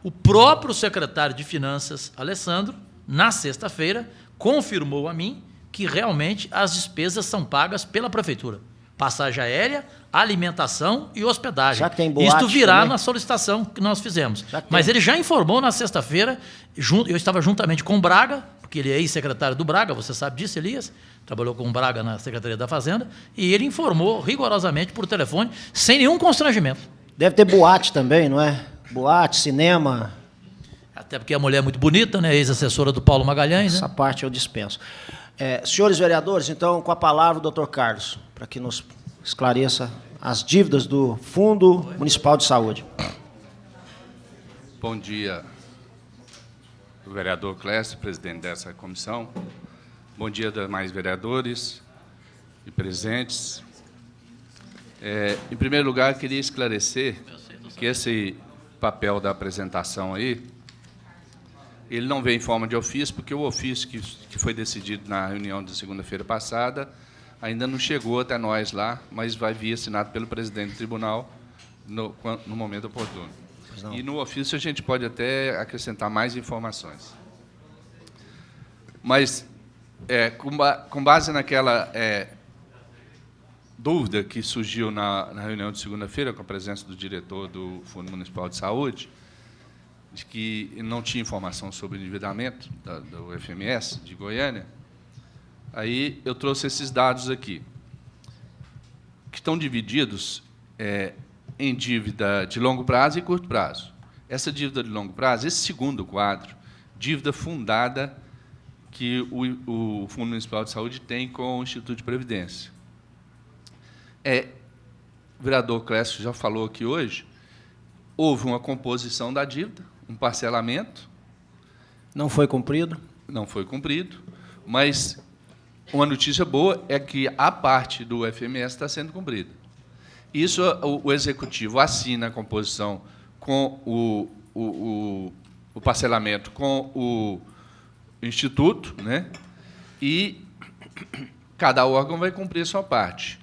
Speaker 2: O próprio secretário de Finanças, Alessandro, na sexta-feira, confirmou a mim que realmente as despesas são pagas pela Prefeitura. Passagem aérea, alimentação e hospedagem.
Speaker 1: Já tem boate
Speaker 2: isto virá
Speaker 1: também?
Speaker 2: na solicitação que nós fizemos. Mas ele já informou na sexta-feira, eu estava juntamente com o Braga, porque ele é ex-secretário do Braga, você sabe disso, Elias, trabalhou com o Braga na Secretaria da Fazenda, e ele informou rigorosamente por telefone, sem nenhum constrangimento.
Speaker 1: Deve ter boate também, não é? Boate, cinema.
Speaker 2: Até porque a mulher é muito bonita, né? Ex-assessora do Paulo Magalhães.
Speaker 1: Essa
Speaker 2: Né?
Speaker 1: parte eu dispenso. Senhores vereadores, então, com a palavra o doutor Carlos, para que nos esclareça as dívidas do Fundo Municipal de Saúde.
Speaker 6: Bom dia, vereador Clécio, presidente dessa comissão. Bom dia, demais vereadores e presentes. Em primeiro lugar, queria esclarecer que esse papel da apresentação aí, ele não vem em forma de ofício, porque o ofício que foi decidido na reunião de segunda-feira passada ainda não chegou até nós lá, mas vai vir assinado pelo presidente do tribunal no momento oportuno. E no ofício a gente pode até acrescentar mais informações. Mas, com base naquela dúvida que surgiu na reunião de segunda-feira, com a presença do diretor do Fundo Municipal de Saúde, de que não tinha informação sobre o endividamento do FMS de Goiânia, aí eu trouxe esses dados aqui, que estão divididos em dívida de longo prazo e curto prazo. Essa dívida de longo prazo, esse segundo quadro, dívida fundada que o Fundo Municipal de Saúde tem com o Instituto de Previdência. O vereador Clécio já falou aqui hoje, houve uma composição da dívida, um parcelamento.
Speaker 1: Não foi cumprido?
Speaker 6: Não foi cumprido, mas uma notícia boa é que a parte do FMS está sendo cumprida. Isso o Executivo assina a composição com o parcelamento com o Instituto, né? E cada órgão vai cumprir a sua parte.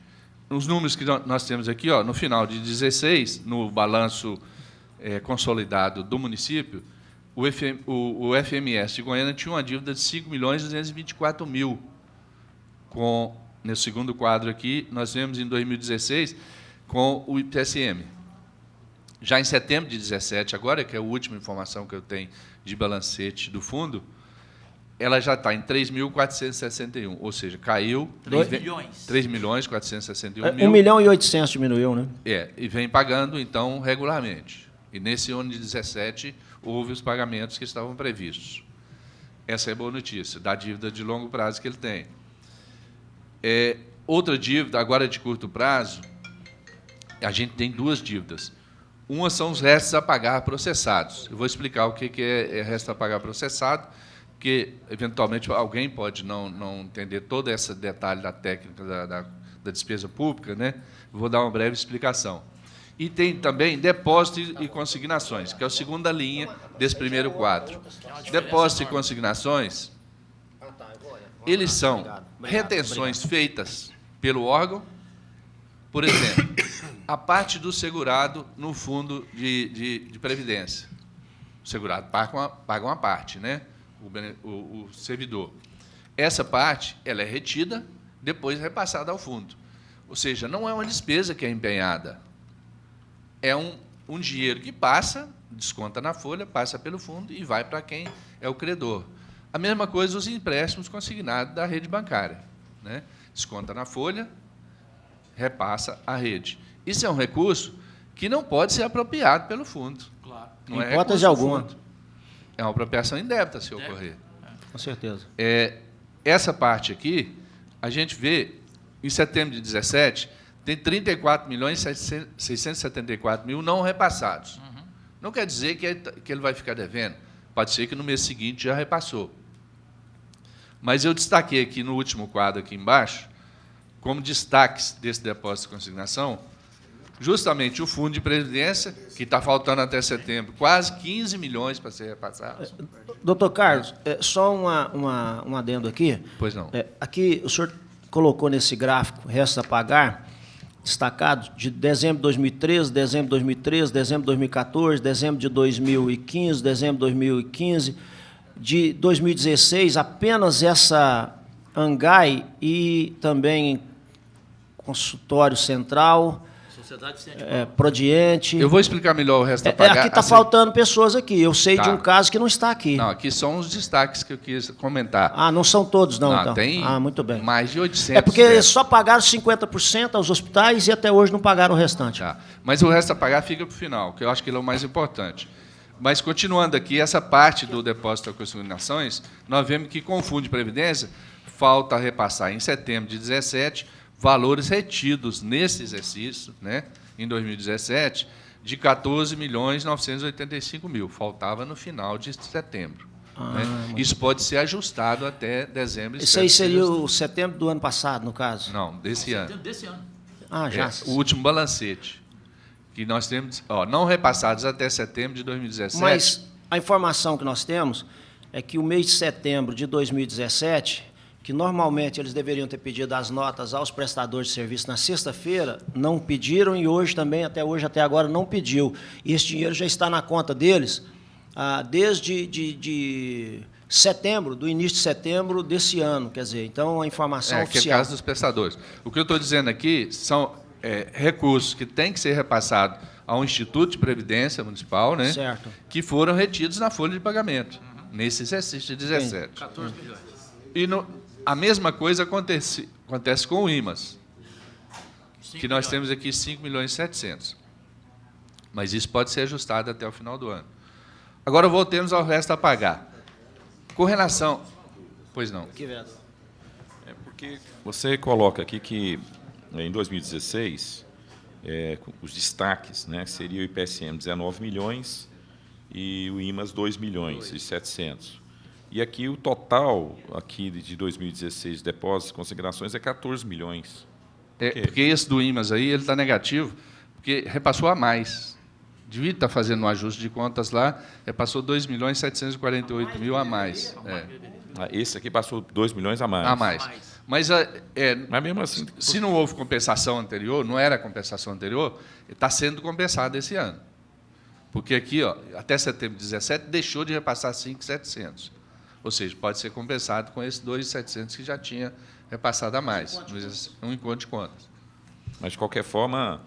Speaker 6: Os números que nós temos aqui, no final de 2016, no balanço consolidado do município, o FMS de Goiânia tinha uma dívida de 5.224.000. Nesse segundo quadro aqui, nós vemos em 2016 com o IPSM. Já em setembro de 2017, agora, que é a última informação que eu tenho de balancete do fundo, ela já está em 3.461, ou seja, caiu 3.461.000.
Speaker 1: 1 milhão e 800 diminuiu, né?
Speaker 6: E vem pagando, então, regularmente. E nesse ano de 17, houve os pagamentos que estavam previstos. Essa é a boa notícia, da dívida de longo prazo que ele tem. Outra dívida, agora de curto prazo, a gente tem duas dívidas. Uma são os restos a pagar processados. Eu vou explicar o que é resto a pagar processado, porque, eventualmente, alguém pode não entender todo esse detalhe da técnica da despesa pública, né? Vou dar uma breve explicação. E tem também depósitos e consignações, que é a segunda linha desse primeiro quadro. Depósitos e consignações, eles são retenções feitas pelo órgão. Por exemplo, a parte do segurado no fundo de previdência. O segurado paga uma parte, né? O servidor. Essa parte ela é retida, depois repassada ao fundo. Ou seja, não é uma despesa que é empenhada. É um dinheiro que passa, desconta na folha, passa pelo fundo e vai para quem é o credor. A mesma coisa os empréstimos consignados da rede bancária, né? Desconta na folha, repassa à rede. Isso é um recurso que não pode ser apropriado pelo fundo.
Speaker 2: Claro.
Speaker 6: Não
Speaker 1: Em hipótese alguma.
Speaker 6: É uma apropriação indébita, se ocorrer.
Speaker 1: Com certeza.
Speaker 6: Essa parte aqui, a gente vê, em setembro de 17, tem 34.674.000 não repassados. Não quer dizer que ele vai ficar devendo. Pode ser que no mês seguinte já repassou. Mas eu destaquei aqui no último quadro, aqui embaixo, como destaques desse depósito de consignação, justamente o fundo de previdência, que está faltando até setembro, quase 15 milhões para ser repassado.
Speaker 1: Doutor Carlos, só um adendo aqui.
Speaker 6: Pois não.
Speaker 1: Aqui o senhor colocou nesse gráfico, resta a pagar, destacado, de dezembro de 2013, dezembro de 2013, dezembro de 2014, dezembro de 2015, dezembro de 2015, de 2016, apenas essa ANGAI e também Consultório Central, Prodiente.
Speaker 6: Eu vou explicar melhor o resto a pagar.
Speaker 1: Aqui está faltando pessoas aqui. Eu sei de um caso que não está aqui.
Speaker 6: Não, aqui são os destaques que eu quis comentar.
Speaker 1: Não são todos, não, então.
Speaker 6: Tem
Speaker 1: muito bem.
Speaker 6: mais de 800.
Speaker 1: Porque só pagaram 50% aos hospitais e até hoje não pagaram o restante.
Speaker 6: Tá. Mas o resto a pagar fica para o final, que eu acho que ele é o mais importante. Mas, continuando aqui, essa parte do depósito de consignações, nós vemos que, com o Fundo de Previdência, falta repassar, em setembro de 17, valores retidos nesse exercício, né, em 2017, de 14.985.000. Faltava no final de setembro. Né? Isso pode ser ajustado até dezembro.
Speaker 1: Isso aí seria o setembro do ano passado, no caso?
Speaker 6: Não, desse ano.
Speaker 2: Setembro desse ano.
Speaker 1: Já.
Speaker 6: O último balancete. Que nós temos, não repassados até setembro de 2017.
Speaker 1: Mas a informação que nós temos é que o mês de setembro de 2017, que normalmente eles deveriam ter pedido as notas aos prestadores de serviço na sexta-feira, não pediram e hoje também, até agora, não pediu. E esse dinheiro já está na conta deles desde de setembro, do início de setembro desse ano, quer dizer, então a informação oficial.
Speaker 6: Que é o caso dos prestadores. O que eu estou dizendo aqui são recursos que têm que ser repassados ao Instituto de Previdência Municipal, né,
Speaker 1: certo,
Speaker 6: que foram retidos na folha de pagamento, nesse exercício de 17.
Speaker 2: 14 milhões.
Speaker 6: E a mesma coisa acontece com o IMAS, que nós temos aqui 5.700.000. Mas isso pode ser ajustado até o final do ano. Agora voltemos ao resto a pagar. Com relação... Pois não.
Speaker 4: Porque você coloca aqui que, em 2016, os destaques, né, seria o IPSM 19 milhões e o IMAS 2 milhões e 700. E aqui o total aqui de 2016, depósitos e consignações, é 14 milhões.
Speaker 6: Porque esse do IMAS aí ele está negativo, porque repassou a mais. Devia estar fazendo um ajuste de contas lá, repassou 2.748.000 a mais.
Speaker 4: Esse aqui passou 2 milhões a mais.
Speaker 6: A mais. Mas
Speaker 4: mesmo assim,
Speaker 6: se não houve compensação anterior, não era compensação anterior, está sendo compensado esse ano. Porque aqui, até setembro de 17, deixou de repassar 5.700. Ou seja, pode ser compensado com esses 2.700 que já tinha repassado a mais. Um encontro de contas.
Speaker 4: Mas, de qualquer forma,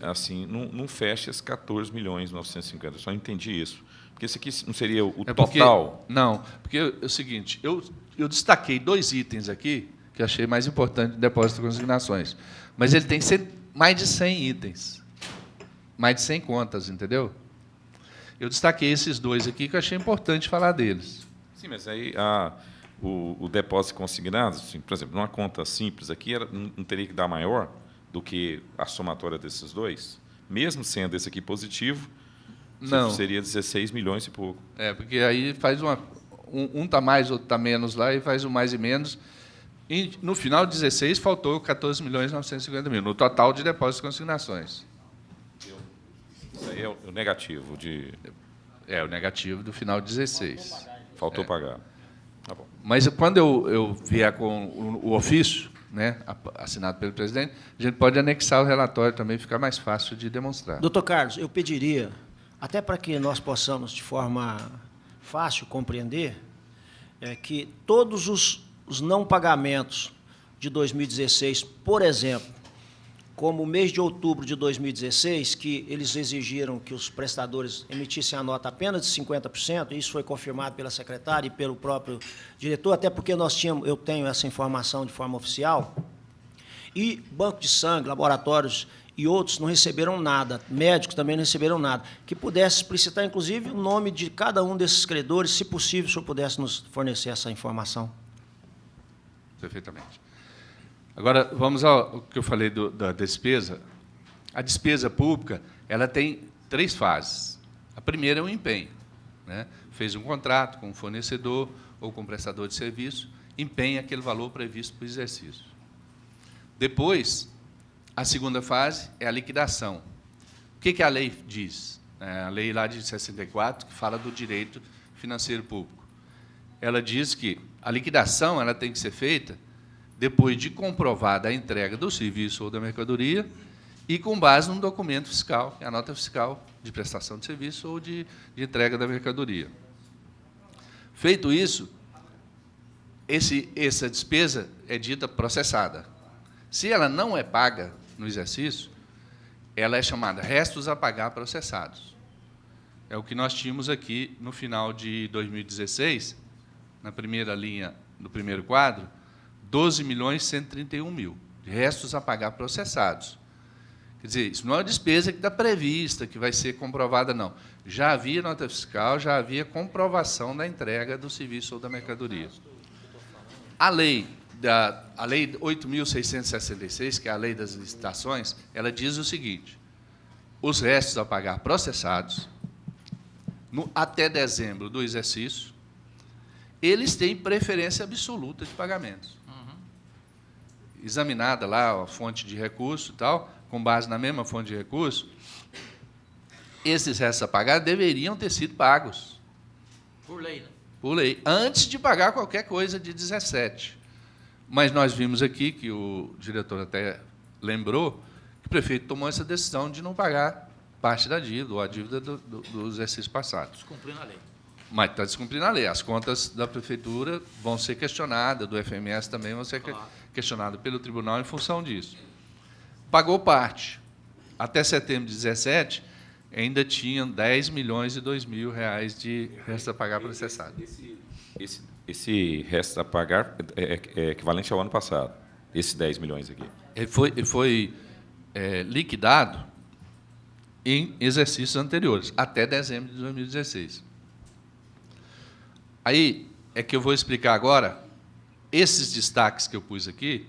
Speaker 4: assim, não fecha esses 14.950.000. Eu só entendi isso. Porque esse aqui não seria o
Speaker 6: Porque,
Speaker 4: total?
Speaker 6: não, porque é o seguinte, eu destaquei 2 itens aqui que eu achei mais importante do depósito de consignações. Mas ele tem que ser mais de 100 itens. Mais de 100 contas, entendeu? Eu destaquei esses 2 aqui que eu achei importante falar deles.
Speaker 4: Sim, mas aí o depósito consignado, assim, por exemplo, numa conta simples aqui, não teria que dar maior do que a somatória desses 2? Mesmo sendo esse aqui positivo,
Speaker 6: Não.
Speaker 4: seria 16 milhões e pouco.
Speaker 6: Porque aí faz um está mais, outro está menos lá, e faz um mais e menos. E, no final de 16, faltou 14 milhões e 950 mil, no total de depósitos e consignações.
Speaker 4: Isso aí é o negativo de...
Speaker 6: É, o negativo do final de 16.
Speaker 4: Faltou pagar. Tá bom.
Speaker 6: Mas quando eu vier com o ofício, né, assinado pelo presidente, a gente pode anexar o relatório também, fica mais fácil de demonstrar.
Speaker 1: Doutor Carlos, eu pediria, até para que nós possamos, de forma fácil, compreender, que todos os não pagamentos de 2016, por exemplo, como o mês de outubro de 2016, que eles exigiram que os prestadores emitissem a nota apenas de 50%, e isso foi confirmado pela secretária e pelo próprio diretor, até porque eu tenho essa informação de forma oficial, e banco de sangue, laboratórios e outros não receberam nada, médicos também não receberam nada, que pudesse explicitar, inclusive, o nome de cada um desses credores, se possível, o senhor pudesse nos fornecer essa informação.
Speaker 6: Perfeitamente. Agora, vamos ao que eu falei da despesa. A despesa pública ela tem 3 fases. A primeira é o empenho. Né? Fez um contrato com um fornecedor ou com um prestador de serviço, empenha aquele valor previsto para o exercício. Depois, a segunda fase é a liquidação. O que a lei diz? A lei lá de 64, que fala do direito financeiro público. Ela diz que a liquidação ela tem que ser feita depois de comprovada a entrega do serviço ou da mercadoria e com base num documento fiscal, que é a nota fiscal de prestação de serviço ou de entrega da mercadoria. Feito isso, essa despesa é dita processada. Se ela não é paga no exercício, ela é chamada restos a pagar processados. É o que nós tínhamos aqui no final de 2016, na primeira linha do primeiro quadro, 12.131.000 de restos a pagar processados. Quer dizer, isso não é uma despesa que está prevista, que vai ser comprovada, não. Já havia nota fiscal, já havia comprovação da entrega do serviço ou da mercadoria. A lei 8.666, que é a lei das licitações, ela diz o seguinte: os restos a pagar processados, até dezembro do exercício, eles têm preferência absoluta de pagamentos. Examinada lá a fonte de recurso e tal, com base na mesma fonte de recurso, esses restos a pagar deveriam ter sido pagos.
Speaker 2: Por lei, né?
Speaker 6: Por lei, antes de pagar qualquer coisa de 17. Mas nós vimos aqui, que o diretor até lembrou, que o prefeito tomou essa decisão de não pagar parte da dívida, ou a dívida do exercício passado.
Speaker 2: Descumprindo a lei.
Speaker 6: Mas está descumprindo a lei. As contas da prefeitura vão ser questionadas, do FMS também vão ser questionadas pelo tribunal em função disso. Pagou parte. Até setembro de 17, ainda tinham 10 milhões e 2 mil reais de resto a pagar processado.
Speaker 4: Esse resto a pagar é equivalente ao ano passado, esses 10 milhões aqui.
Speaker 6: Ele foi liquidado em exercícios anteriores, até dezembro de 2016. Aí é que eu vou explicar agora, esses destaques que eu pus aqui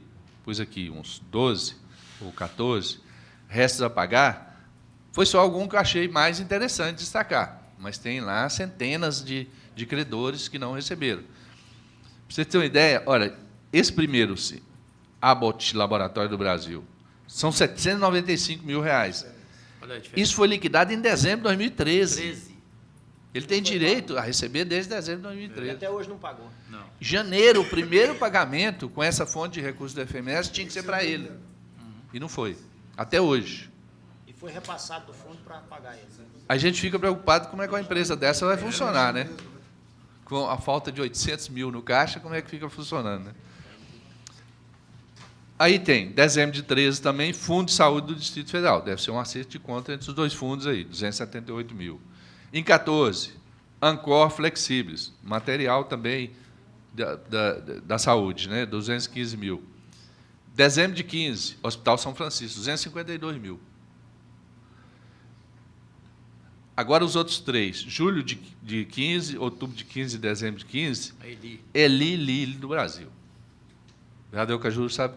Speaker 6: uns 12 ou 14, restos a pagar, foi só algum que eu achei mais interessante destacar, mas tem lá centenas de credores que não receberam. Para você ter uma ideia, olha, esse primeiro, Abbott Laboratório do Brasil, são 795 mil reais. Isso foi liquidado em dezembro de 2013. Ele tem direito a receber desde dezembro de 2013.
Speaker 1: Até hoje não pagou.
Speaker 2: Não.
Speaker 6: Janeiro, o primeiro pagamento com essa fonte de recursos do FMS tinha que ser para ele. E não foi. Até hoje.
Speaker 1: E foi repassado do fundo para pagar ele.
Speaker 6: A gente fica preocupado como é que uma empresa dessa vai funcionar, né? Com a falta de 800 mil no caixa, como é que fica funcionando, né? Aí tem, dezembro de 13 também, Fundo de Saúde do Distrito Federal. Deve ser um acerto de conta entre os dois fundos aí, 278 mil. Em 14, Ancor Flexíveis, material também da saúde, né? 215 mil. Dezembro de 15, Hospital São Francisco, 252 mil. Agora os outros 3, julho de 15, outubro de 15 e dezembro de 15, Eli Lilly do Brasil. O vereador Cajuru sabe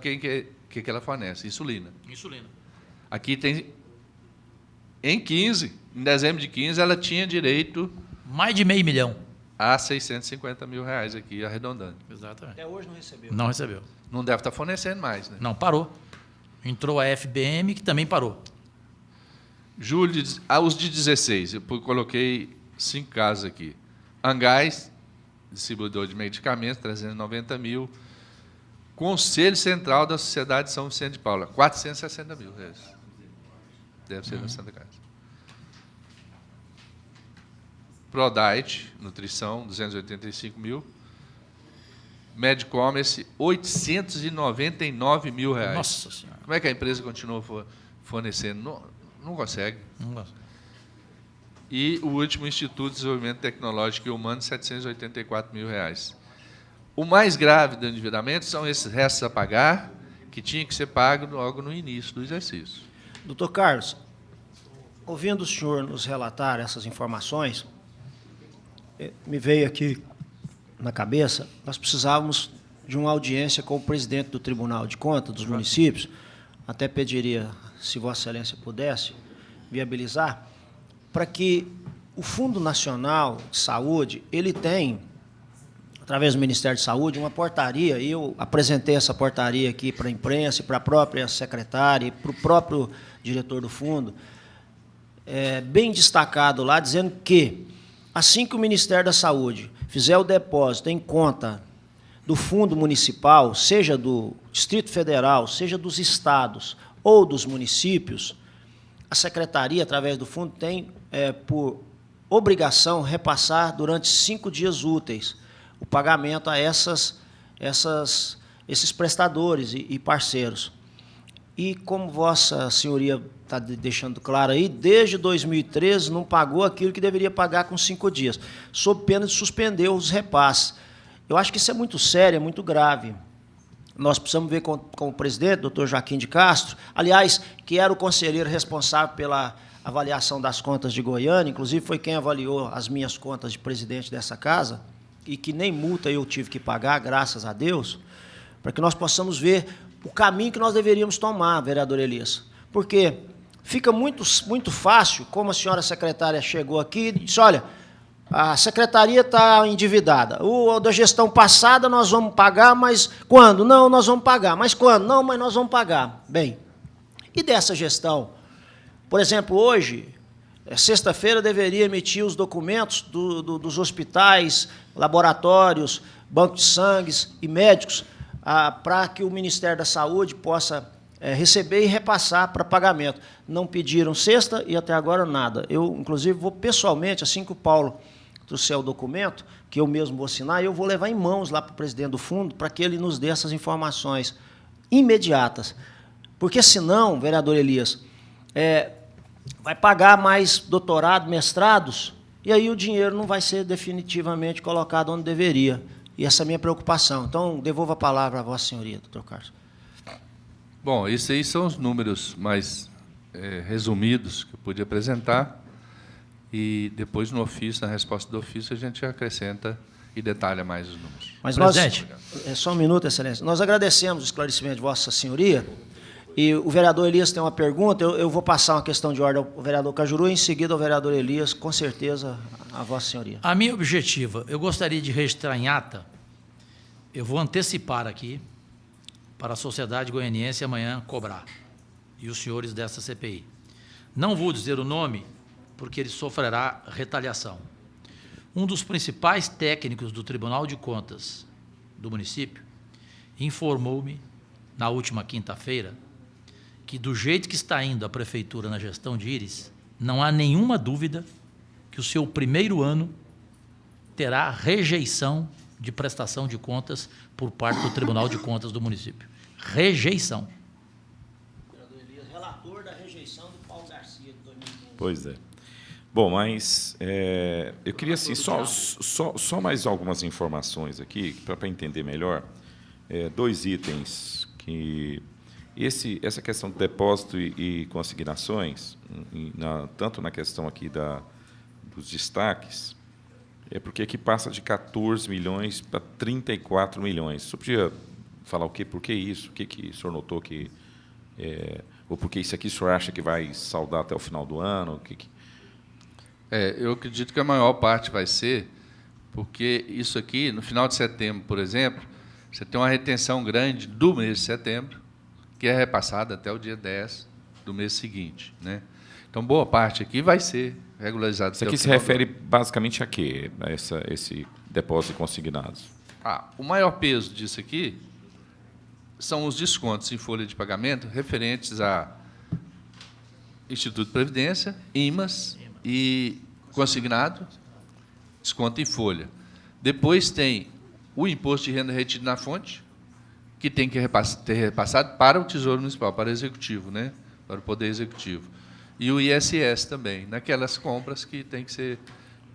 Speaker 6: que ela fornece, insulina.
Speaker 2: Insulina.
Speaker 6: Aqui tem, em 15, em dezembro de 15, ela tinha direito
Speaker 2: Mais de R$500 mil.
Speaker 6: a R$650 mil aqui, arredondando.
Speaker 2: Exatamente.
Speaker 1: Até hoje não recebeu.
Speaker 2: Não recebeu.
Speaker 6: Não deve estar fornecendo mais, né?
Speaker 2: Não, parou. Entrou a FBM, que também parou.
Speaker 6: Julho, os de 16, eu coloquei 5 casos aqui. Angás, distribuidor de medicamentos, 390 mil. Conselho Central da Sociedade de São Vicente de Paula, 460 mil reais. Deve ser da Santa Casa. Prodite, nutrição, 285 mil. Medcommerce, 899 mil reais.
Speaker 2: Nossa Senhora.
Speaker 6: Como é que a empresa continua fornecendo? Não consegue.
Speaker 2: Não gosto.
Speaker 6: E o último, Instituto de Desenvolvimento Tecnológico e Humano, 784 mil reais. O mais grave do endividamento são esses restos a pagar, que tinha que ser pago logo no início do exercício.
Speaker 1: Doutor Carlos, ouvindo o senhor nos relatar essas informações, me veio aqui na cabeça, nós precisávamos de uma audiência com o presidente do Tribunal de Contas dos municípios, até pediria, se Vossa Excelência pudesse, viabilizar, para que o Fundo Nacional de Saúde, ele tem, através do Ministério de Saúde, uma portaria, e eu apresentei essa portaria aqui para a imprensa, para a própria secretária e para o próprio diretor do fundo, bem destacado lá, dizendo que, assim que o Ministério da Saúde fizer o depósito em conta do fundo municipal, seja do Distrito Federal, seja dos estados ou dos municípios, a secretaria, através do fundo, tem por obrigação repassar durante 5 dias úteis o pagamento a esses prestadores e parceiros. E, como Vossa Senhoria está deixando claro aí, desde 2013 não pagou aquilo que deveria pagar com 5 dias, sob pena de suspender os repasses. Eu acho que isso é muito sério, é muito grave. Nós precisamos ver com o presidente, doutor Joaquim de Castro, aliás, que era o conselheiro responsável pela avaliação das contas de Goiânia, inclusive foi quem avaliou as minhas contas de presidente dessa casa, e que nem multa eu tive que pagar, graças a Deus, para que nós possamos ver o caminho que nós deveríamos tomar, vereador Elias. Porque fica muito fácil, como a senhora secretária chegou aqui e disse, olha, a secretaria está endividada. O da gestão passada nós vamos pagar, mas quando? Não, nós vamos pagar. Mas quando? Não, mas nós vamos pagar. Bem, e dessa gestão? Por exemplo, hoje, sexta-feira, deveria emitir os documentos dos hospitais, laboratórios, banco de sangue e médicos, para que o Ministério da Saúde possa receber e repassar para pagamento. Não pediram sexta e até agora nada. Eu, inclusive, vou pessoalmente, assim que o Paulo trouxer o documento, que eu mesmo vou assinar, eu vou levar em mãos lá para o presidente do fundo, para que ele nos dê essas informações imediatas. Porque, senão, vereador Elias, vai pagar mais doutorado, mestrados, e aí o dinheiro não vai ser definitivamente colocado onde deveria. E essa é a minha preocupação. Então, devolvo a palavra à Vossa Senhoria, doutor Carlos.
Speaker 6: Bom, esses aí são os números mais resumidos que eu pude apresentar, e depois, no ofício, na resposta do ofício, a gente acrescenta e detalha mais os números.
Speaker 1: Mas
Speaker 2: presidente.
Speaker 1: Só um minuto, Excelência. Nós agradecemos o esclarecimento de Vossa Senhoria, e o vereador Elias tem uma pergunta, eu vou passar uma questão de ordem ao vereador Cajuru, e em seguida ao vereador Elias, com certeza, a Vossa Senhoria.
Speaker 2: A minha objetiva, eu gostaria de registrar em ata, eu vou antecipar aqui, para a sociedade goianiense amanhã cobrar, e os senhores dessa CPI. Não vou dizer o nome, porque ele sofrerá retaliação. Um dos principais técnicos do Tribunal de Contas do município informou-me, na última quinta-feira, que do jeito que está indo a prefeitura na gestão de Íris, não há nenhuma dúvida que o seu primeiro ano terá rejeição de prestação de contas por parte do Tribunal de Contas do município. Rejeição.
Speaker 1: Vereador Elias, relator da rejeição do Paulo Garcia de 2015.
Speaker 4: Pois é. Bom, mas eu queria assim, só mais algumas informações aqui, para entender melhor. 2 itens que... Essa questão do depósito e consignações, tanto na questão aqui dos destaques, é porque aqui passa de 14 milhões para 34 milhões. Você podia falar por que isso? O que o senhor notou que... ou por que isso aqui o senhor acha que vai saldar até o final do ano?
Speaker 6: Eu acredito que a maior parte vai ser, porque isso aqui, no final de setembro, por exemplo, você tem uma retenção grande do mês de setembro, que é repassada até o dia 10 do mês seguinte, né? Então, boa parte aqui vai ser regularizada.
Speaker 4: Isso aqui se refere basicamente a quê, a esse depósito consignados?
Speaker 6: O maior peso disso aqui são os descontos em folha de pagamento referentes a Instituto de Previdência, IMAS e consignado, desconto em folha. Depois tem o imposto de renda retido na fonte, que tem que ter repassado para o Tesouro Municipal, para o Executivo, né? Para o Poder Executivo. E o ISS também, naquelas compras que tem que ser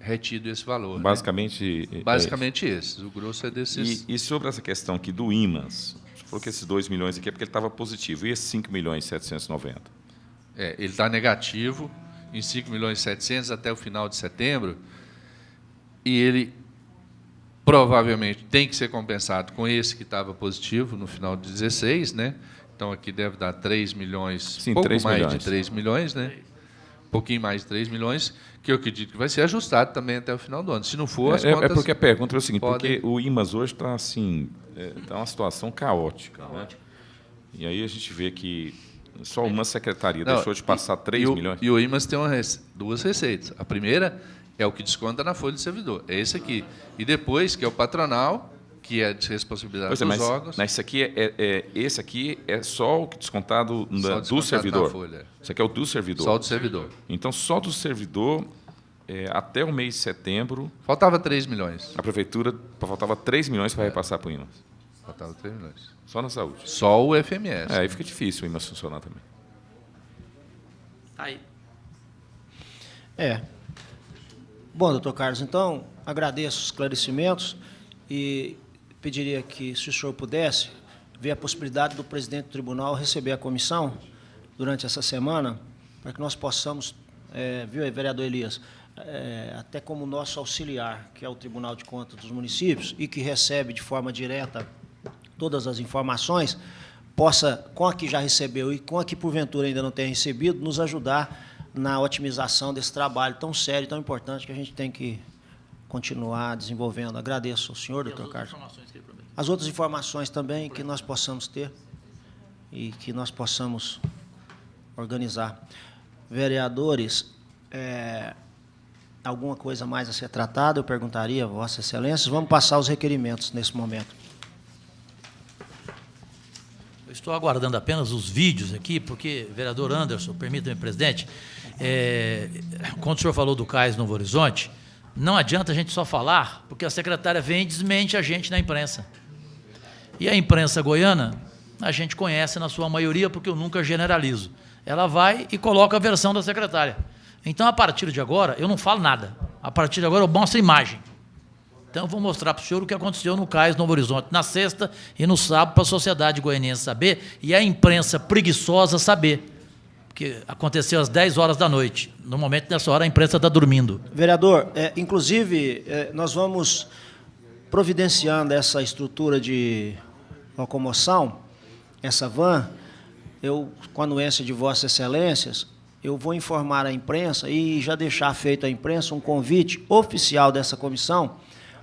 Speaker 6: retido esse valor.
Speaker 4: Basicamente...
Speaker 6: Né? Basicamente esses. O grosso é desses...
Speaker 4: E sobre essa questão aqui do IMAS, você falou que esses 2 milhões aqui é porque ele estava positivo. E esses 5 milhões e 790?
Speaker 6: Ele está negativo em 5 milhões e 700 até o final de setembro, e ele provavelmente tem que ser compensado com esse que estava positivo no final de 16, né? Então, aqui deve dar 3 milhões,
Speaker 4: Sim,
Speaker 6: pouco
Speaker 4: 3
Speaker 6: mais
Speaker 4: milhões.
Speaker 6: de 3 milhões, né? Um pouquinho mais de 3 milhões, que eu acredito que vai ser ajustado também até o final do ano. Se não for, as contas...
Speaker 4: porque a pergunta é o seguinte,
Speaker 6: podem...
Speaker 4: porque o IMAS hoje está assim, tá uma situação caótica. Né? E aí a gente vê que só uma secretaria deixou de passar 3 milhões.
Speaker 6: E o IMAS tem 2 receitas. A primeira é o que desconta na folha do servidor. É esse aqui. E depois, que é o patronal, que é de responsabilidade dos órgãos.
Speaker 4: Mas esse aqui é só o que descontado do servidor.
Speaker 6: Na folha.
Speaker 4: Isso aqui é o do servidor.
Speaker 6: Só do servidor.
Speaker 4: Então, só do servidor, até o mês de setembro...
Speaker 6: Faltava 3 milhões.
Speaker 4: A prefeitura faltava 3 milhões para repassar para o IMAS.
Speaker 6: Faltava 3 milhões.
Speaker 4: Só na saúde.
Speaker 6: Só o FMS.
Speaker 4: Aí fica difícil o IMAS funcionar também.
Speaker 2: Tá aí.
Speaker 1: Bom, doutor Carlos, então, agradeço os esclarecimentos e pediria que, se o senhor pudesse, ver a possibilidade do presidente do tribunal receber a comissão durante essa semana, para que nós possamos, viu, vereador Elias, até como nosso auxiliar, que é o Tribunal de Contas dos Municípios, e que recebe de forma direta todas as informações, possa, com a que já recebeu e com a que porventura ainda não tenha recebido, nos ajudar na otimização desse trabalho tão sério, tão importante, que a gente tem que continuar desenvolvendo. Agradeço ao senhor, doutor Carlos. As outras informações também que nós possamos ter e que nós possamos organizar. Vereadores, alguma coisa mais a ser tratada, eu perguntaria a Vossa Excelência. Vamos passar os requerimentos nesse momento.
Speaker 2: Eu estou aguardando apenas os vídeos aqui, porque, vereador Anderson, permita-me, presidente, quando o senhor falou do CAIS Novo Horizonte, não adianta a gente só falar, porque a secretária vem e desmente a gente na imprensa. E a imprensa goiana, a gente conhece na sua maioria, porque eu nunca generalizo. Ela vai e coloca a versão da secretária. Então, a partir de agora, eu não falo nada. A partir de agora, eu mostro a imagem. Então, eu vou mostrar para o senhor o que aconteceu no CAIS Novo Horizonte, na sexta e no sábado, para a sociedade goianiense saber e a imprensa preguiçosa saber. Porque aconteceu às 10 horas da noite. No momento, nessa hora, a imprensa está dormindo.
Speaker 1: Vereador, inclusive, nós vamos providenciando essa estrutura de locomoção, essa van, com a anuência de Vossas Excelências, eu vou informar a imprensa e já deixar feito à imprensa um convite oficial dessa comissão,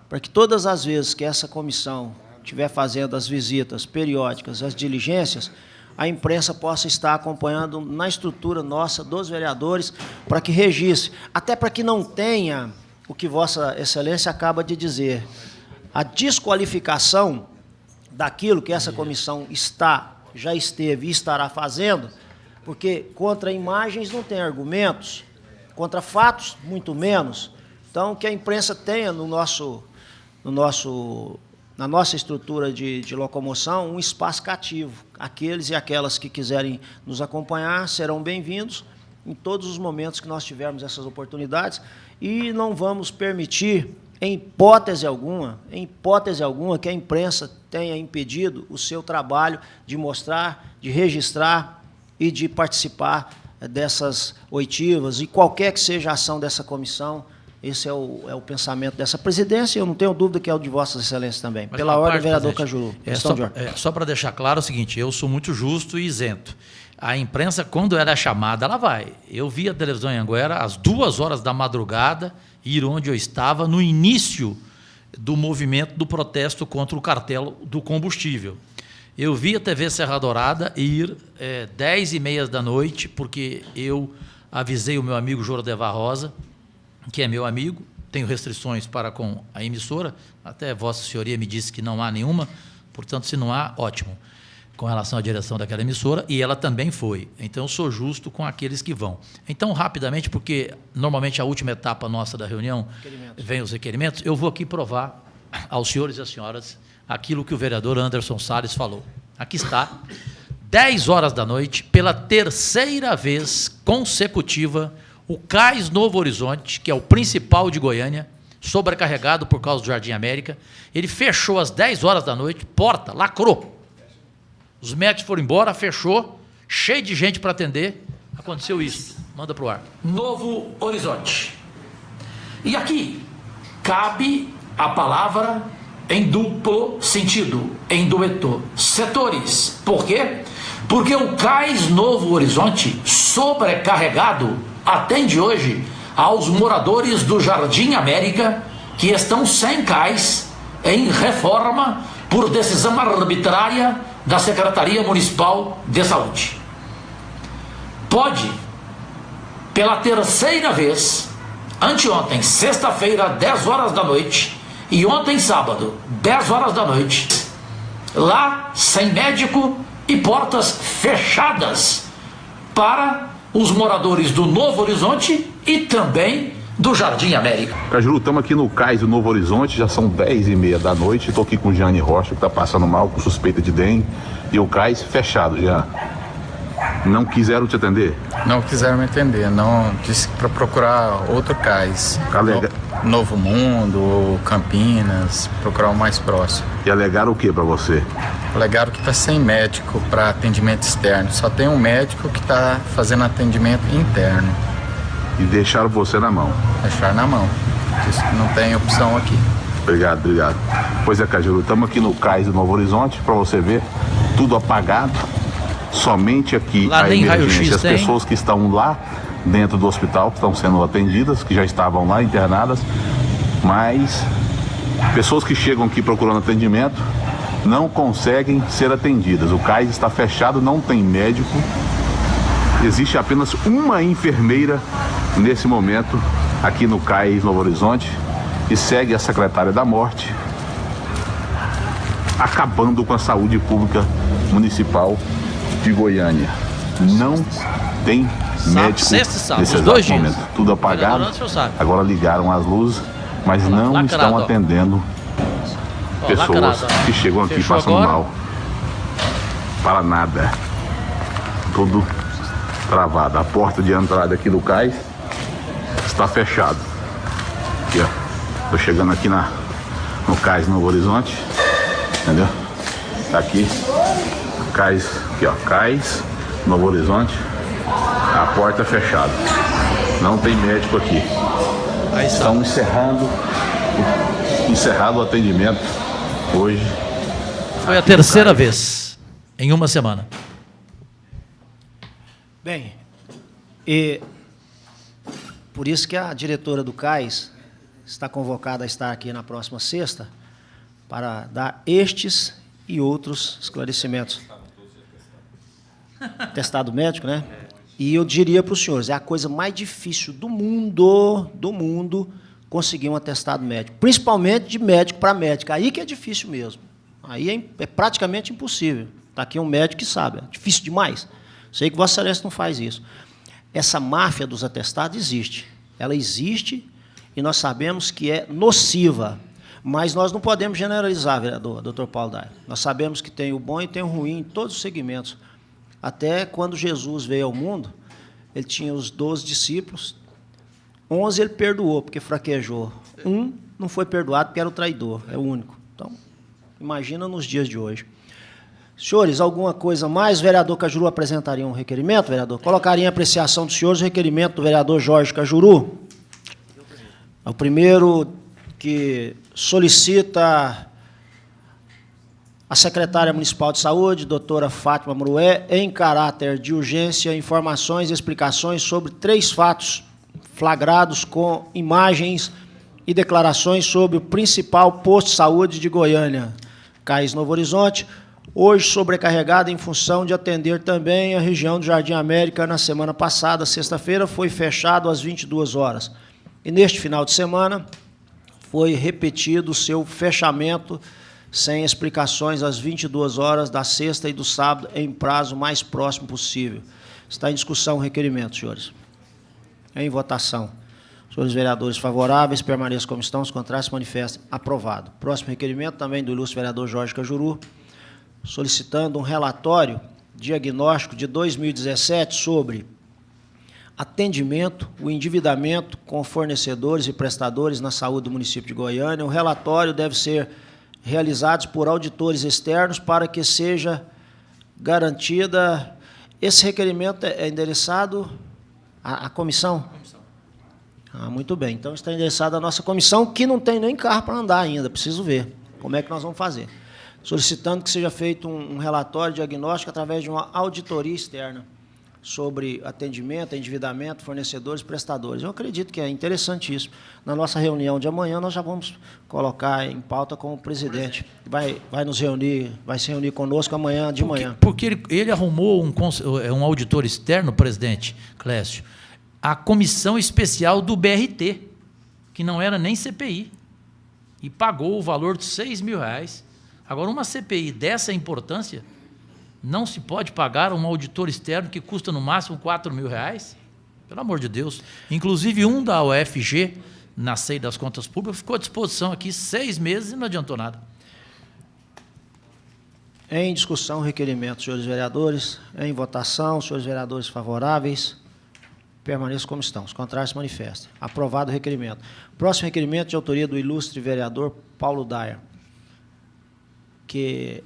Speaker 1: para que todas as vezes que essa comissão estiver fazendo as visitas periódicas, as diligências, a imprensa possa estar acompanhando na estrutura nossa dos vereadores, para que registre, até para que não tenha o que Vossa Excelência acaba de dizer, a desqualificação daquilo que essa comissão já esteve e estará fazendo, porque contra imagens não tem argumentos, contra fatos, muito menos. Então, que a imprensa tenha na nossa estrutura de locomoção um espaço cativo. Aqueles e aquelas que quiserem nos acompanhar serão bem-vindos em todos os momentos que nós tivermos essas oportunidades, e não vamos permitir, em hipótese alguma, que a imprensa tenha impedido o seu trabalho de mostrar, de registrar e de participar dessas oitivas, e qualquer que seja a ação dessa comissão. Esse é o pensamento dessa presidência, e eu não tenho dúvida que é o de Vossas Excelências também.
Speaker 2: Mas
Speaker 1: pela ordem, vereador Cajuru.
Speaker 2: Só para deixar claro o seguinte, eu sou muito justo e isento. A imprensa, quando ela é chamada, ela vai. Eu vi a televisão em Anguera às 2h da madrugada, ir onde eu estava, no início do movimento do protesto contra o cartel do combustível. Eu vi a TV Serra Dourada ir 10h30 da noite, porque eu avisei o meu amigo Jordevar Rosa, que é meu amigo, tenho restrições para com a emissora, até Vossa Senhoria me disse que não há nenhuma, portanto, se não há, ótimo, com relação à direção daquela emissora, e ela também foi. Então, eu sou justo com aqueles que vão. Então, rapidamente, porque normalmente a última etapa nossa da reunião vem os requerimentos, eu vou aqui provar aos senhores e às senhoras aquilo que o vereador Anderson Salles falou. Aqui está, 10h da noite, pela terceira vez consecutiva, o Cais Novo Horizonte, que é o principal de Goiânia, sobrecarregado por causa do Jardim América, ele fechou às 10h da noite, porta, lacrou. Os médicos foram embora, fechou, cheio de gente para atender, aconteceu isso. Manda para o ar. Novo Horizonte. E aqui cabe a palavra em duplo sentido, em dueto. Setores. Por quê? Porque o Cais Novo Horizonte, sobrecarregado, atende hoje aos moradores do Jardim América, que estão sem cais, em reforma, por decisão arbitrária da Secretaria Municipal de Saúde. Pode, pela terceira vez, anteontem, sexta-feira, 10h da noite, e ontem, sábado, 10h da noite, lá, sem médico e portas fechadas para os moradores do Novo Horizonte e também do Jardim América.
Speaker 7: Cajuru, estamos aqui no Cais do Novo Horizonte, já são 10h30 da noite, estou aqui com o Gianni Rocha, que está passando mal, com suspeita de dengue, e o Cais fechado já. Não quiseram te atender?
Speaker 8: Não quiseram me atender, não, disse para procurar outro cais. Novo Mundo ou Campinas, procurar o mais próximo.
Speaker 7: E alegaram o que para você?
Speaker 8: Alegaram que está sem médico para atendimento externo, só tem um médico que está fazendo atendimento interno.
Speaker 7: E deixaram você na mão?
Speaker 8: Deixaram na mão, disse que não tem opção aqui.
Speaker 7: Obrigado, obrigado. Pois é, Cajuru, estamos aqui no Cais do Novo Horizonte, para você ver, tudo apagado, somente aqui
Speaker 2: lá
Speaker 7: a emergência, as
Speaker 2: tem.
Speaker 7: pessoas que estão lá dentro do hospital, que estão sendo atendidas, que já estavam lá internadas, mas pessoas que chegam aqui procurando atendimento não conseguem ser atendidas. O Cais está fechado, não tem médico, existe apenas uma enfermeira nesse momento aqui no Cais Novo Horizonte, e segue a secretária da Morte, acabando com a saúde pública municipal de Goiânia. Não tem médico nesse exato momento. Tudo apagado. Agora ligaram as luzes, mas não estão atendendo pessoas que chegam aqui passando mal. Para nada. Tudo travado. A porta de entrada aqui do Cais está fechada. Aqui, ó. Tô chegando aqui no Cais Novo Horizonte, entendeu? Tá aqui, Cais, aqui ó, Cais Novo Horizonte, a porta fechada, não tem médico aqui.
Speaker 2: Aí está.
Speaker 7: Estão encerrado o atendimento hoje.
Speaker 2: Foi a terceira vez em uma semana.
Speaker 1: Bem, e por isso que a diretora do Cais está convocada a estar aqui na próxima sexta para dar estes e outros esclarecimentos. Atestado médico, né? E eu diria para os senhores, é a coisa mais difícil do mundo, conseguir um atestado médico. Principalmente de médico para médico. Aí que é difícil mesmo. Aí é praticamente impossível. Está aqui um médico que sabe, é difícil demais. Sei que Vossa Excelência não faz isso. Essa máfia dos atestados existe. Ela existe e nós sabemos que é nociva, mas nós não podemos generalizar, vereador, doutor Paulo Daio. Nós sabemos que tem o bom e tem o ruim em todos os segmentos. Até quando Jesus veio ao mundo, ele tinha os 12 discípulos, 11 ele perdoou, porque fraquejou. Um não foi perdoado, porque era o traidor, é o único. Então, imagina nos dias de hoje. Senhores, alguma coisa mais? Vereador Cajuru apresentaria um requerimento, vereador? Colocaria em apreciação dos senhores o requerimento do vereador Jorge Cajuru. É o primeiro que solicita a secretária municipal de saúde, doutora Fátima Murué, em caráter de urgência, informações e explicações sobre 3 fatos flagrados com imagens e declarações sobre o principal posto de saúde de Goiânia, CAIS Novo Horizonte, hoje sobrecarregada em função de atender também a região do Jardim América. Na semana passada, sexta-feira, foi fechado às 22 horas. E neste final de semana foi repetido o seu fechamento sem explicações às 22 horas da sexta e do sábado, em prazo mais próximo possível. Está em discussão o requerimento, senhores. Em votação. Senhores vereadores favoráveis, permaneçam como estão, os contrários se manifestem. Aprovado. Próximo requerimento também do ilustre vereador Jorge Cajuru, solicitando um relatório diagnóstico de 2017 sobre atendimento, o endividamento com fornecedores e prestadores na saúde do município de Goiânia. O relatório deve ser realizado por auditores externos para que seja garantida. Esse requerimento é endereçado à comissão? Muito bem. Então está endereçado à nossa comissão, que não tem nem carro para andar ainda. Preciso ver como é que nós vamos fazer. Solicitando que seja feito um relatório diagnóstico através de uma auditoria externa sobre atendimento, endividamento, fornecedores, prestadores. Eu acredito que é interessantíssimo. Na nossa reunião de amanhã, nós já vamos colocar em pauta com o presidente. Vai se reunir conosco amanhã de manhã.
Speaker 2: Porque ele arrumou um auditor externo, presidente Clécio, a comissão especial do BRT, que não era nem CPI, e pagou o valor de R$6.000. Agora, uma CPI dessa importância, não se pode pagar um auditor externo que custa no máximo R$4.000? Pelo amor de Deus. Inclusive, um da UFG, na SEI das Contas Públicas, ficou à disposição aqui 6 meses e não adiantou nada.
Speaker 1: Em discussão, o requerimento, senhores vereadores. Em votação, senhores vereadores favoráveis, permaneçam como estão. Os contrários se manifestem. Aprovado o requerimento. Próximo requerimento de autoria do ilustre vereador Paulo Daia, que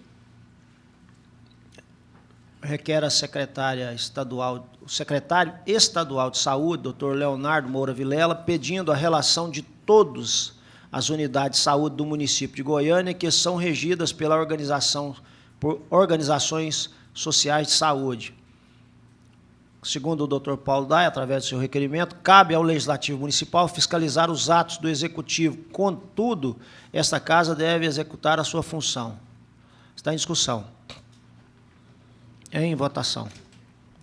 Speaker 1: requer a secretária estadual, o secretário estadual de saúde, doutor Leonardo Moura Vilela, pedindo a relação de todas as unidades de saúde do município de Goiânia que são regidas por organizações sociais de saúde. Segundo o doutor Paulo Daia, através do seu requerimento, cabe ao Legislativo Municipal fiscalizar os atos do Executivo. Contudo, esta casa deve executar a sua função. Está em discussão. Em votação.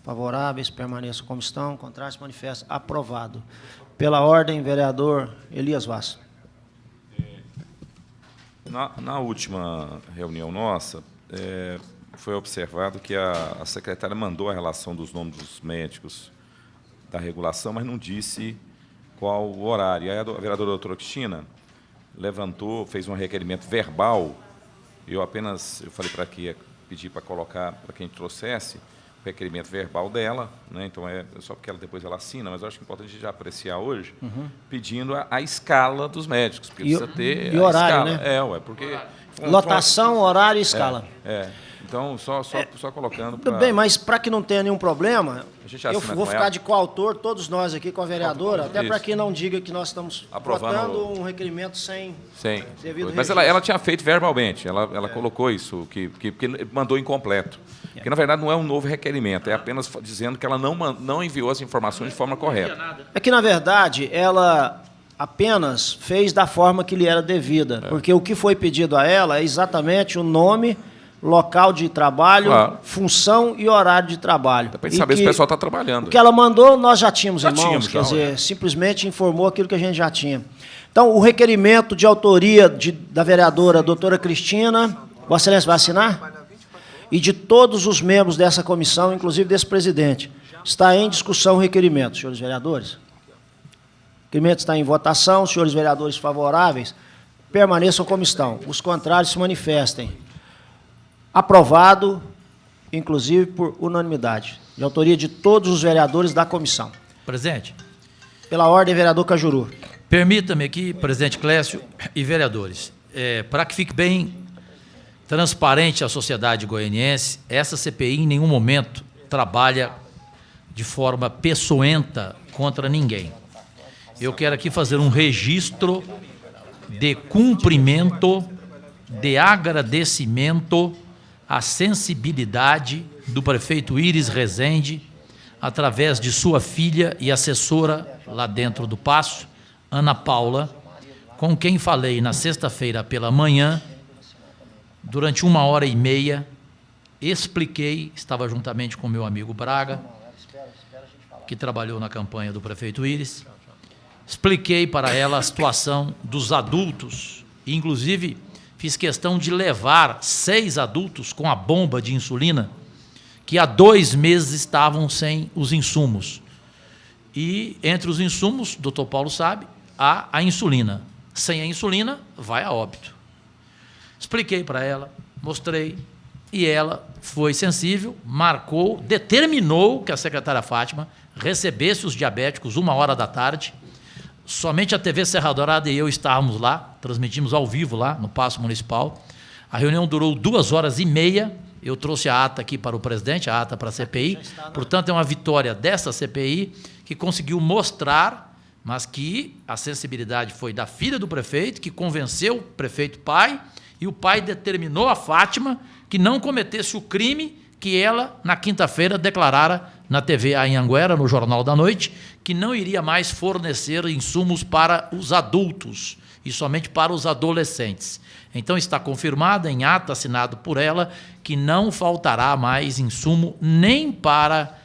Speaker 1: Favoráveis, permaneçam como estão. Contrários, se manifestam. Aprovado. Pela ordem, vereador Elias Vaz.
Speaker 4: Na última reunião nossa, foi observado que a secretária mandou a relação dos nomes dos médicos da regulação, mas não disse qual o horário. Aí a vereadora doutora Cristina levantou, fez um requerimento verbal. Eu falei para que pedi para colocar, para que a gente trouxesse o requerimento verbal dela, né? Então é só porque depois ela assina, mas eu acho que é importante a gente já apreciar hoje, pedindo a escala dos médicos, porque precisa ter
Speaker 1: e
Speaker 4: a
Speaker 1: horário,
Speaker 4: escala.
Speaker 1: né?
Speaker 4: Porque
Speaker 1: lotação, horário e escala.
Speaker 4: Então, só colocando...
Speaker 1: Tudo bem, mas para que não tenha nenhum problema, eu vou ficar
Speaker 4: ela
Speaker 1: de coautor, todos nós aqui com a vereadora, até para que não diga que nós estamos votando um requerimento sem devido
Speaker 4: mas ela tinha feito verbalmente, ela colocou isso, que mandou incompleto. Porque, na verdade, não é um novo requerimento, é apenas dizendo que ela não enviou as informações de forma correta.
Speaker 1: É que, na verdade, ela apenas fez da forma que lhe era devida, porque o que foi pedido a ela é exatamente o nome, local de trabalho, função e horário de trabalho.
Speaker 4: Dá para saber se o pessoal está trabalhando.
Speaker 1: O que ela mandou, nós já tínhamos em mãos, quer dizer, simplesmente informou aquilo que a gente já tinha. Então, o requerimento de autoria da vereadora doutora Cristina, Vossa Excelência vai assinar? E de todos os membros dessa comissão, inclusive desse presidente. Está em discussão o requerimento, senhores vereadores. O requerimento está em votação, senhores vereadores favoráveis, permaneçam como estão. Os contrários se manifestem. Aprovado inclusive por unanimidade, de autoria de todos os vereadores da comissão.
Speaker 2: Presidente.
Speaker 1: Pela ordem, vereador Cajuru.
Speaker 2: Permita-me aqui, presidente Clécio e vereadores, para que fique bem transparente à sociedade goianiense, essa CPI em nenhum momento trabalha de forma peçoenta contra ninguém. Eu quero aqui fazer um registro de cumprimento, de agradecimento à sensibilidade do prefeito Iris Rezende, através de sua filha e assessora lá dentro do Paço, Ana Paula, com quem falei na sexta-feira pela manhã, durante 1h30, expliquei, estava juntamente com meu amigo Braga, que trabalhou na campanha do prefeito Iris, expliquei para ela a situação dos adultos, inclusive fiz questão de levar 6 adultos com a bomba de insulina, que há 2 meses estavam sem os insumos. E entre os insumos, o doutor Paulo sabe, há a insulina. Sem a insulina, vai a óbito. Expliquei para ela, mostrei, e ela foi sensível, marcou, determinou que a secretária Fátima recebesse os diabéticos 1h da tarde. Somente a TV Serra Dourada e eu estávamos lá, transmitimos ao vivo lá no Paço Municipal. A reunião durou 2h30. Eu trouxe a ata aqui para o presidente, a ata para a CPI. Portanto, é uma vitória dessa CPI que conseguiu mostrar, mas que a sensibilidade foi da filha do prefeito, que convenceu o prefeito pai, e o pai determinou a Fátima que não cometesse o crime que ela, na quinta-feira, declarara na TV Anhanguera, no Jornal da Noite, que não iria mais fornecer insumos para os adultos e somente para os adolescentes. Então, está confirmada em ata assinado por ela que não faltará mais insumo nem para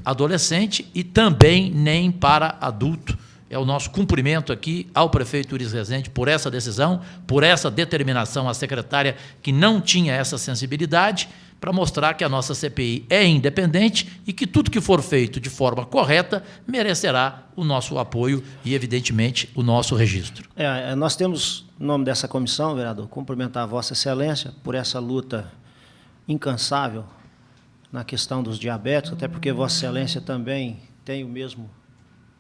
Speaker 2: adolescente e também nem para adulto. É o nosso cumprimento aqui ao prefeito Iris Rezende por essa decisão, por essa determinação à secretária que não tinha essa sensibilidade, para mostrar que a nossa CPI é independente e que tudo que for feito de forma correta merecerá o nosso apoio e, evidentemente, o nosso registro.
Speaker 1: Nós temos, no nome dessa comissão, vereador, cumprimentar a Vossa Excelência por essa luta incansável na questão dos diabéticos, até porque Vossa Excelência também tem o mesmo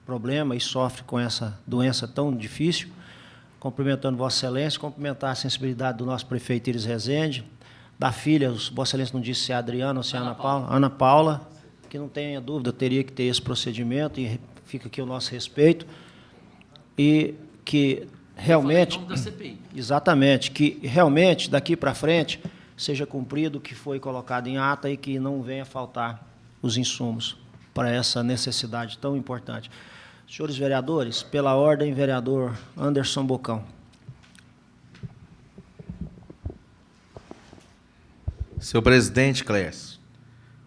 Speaker 1: problema e sofre com essa doença tão difícil. Cumprimentando Vossa Excelência, cumprimentar a sensibilidade do nosso prefeito Iris Rezende, da filha, Vossa Excelência não disse se é a Adriana ou se é a Ana Paula, que não tenha dúvida, teria que ter esse procedimento, e fica aqui o nosso respeito, e que realmente, exatamente, que realmente, daqui para frente, seja cumprido o que foi colocado em ata e que não venha faltar os insumos para essa necessidade tão importante. Senhores vereadores, pela ordem, vereador Anderson Bocão.
Speaker 5: Senhor presidente Clécio,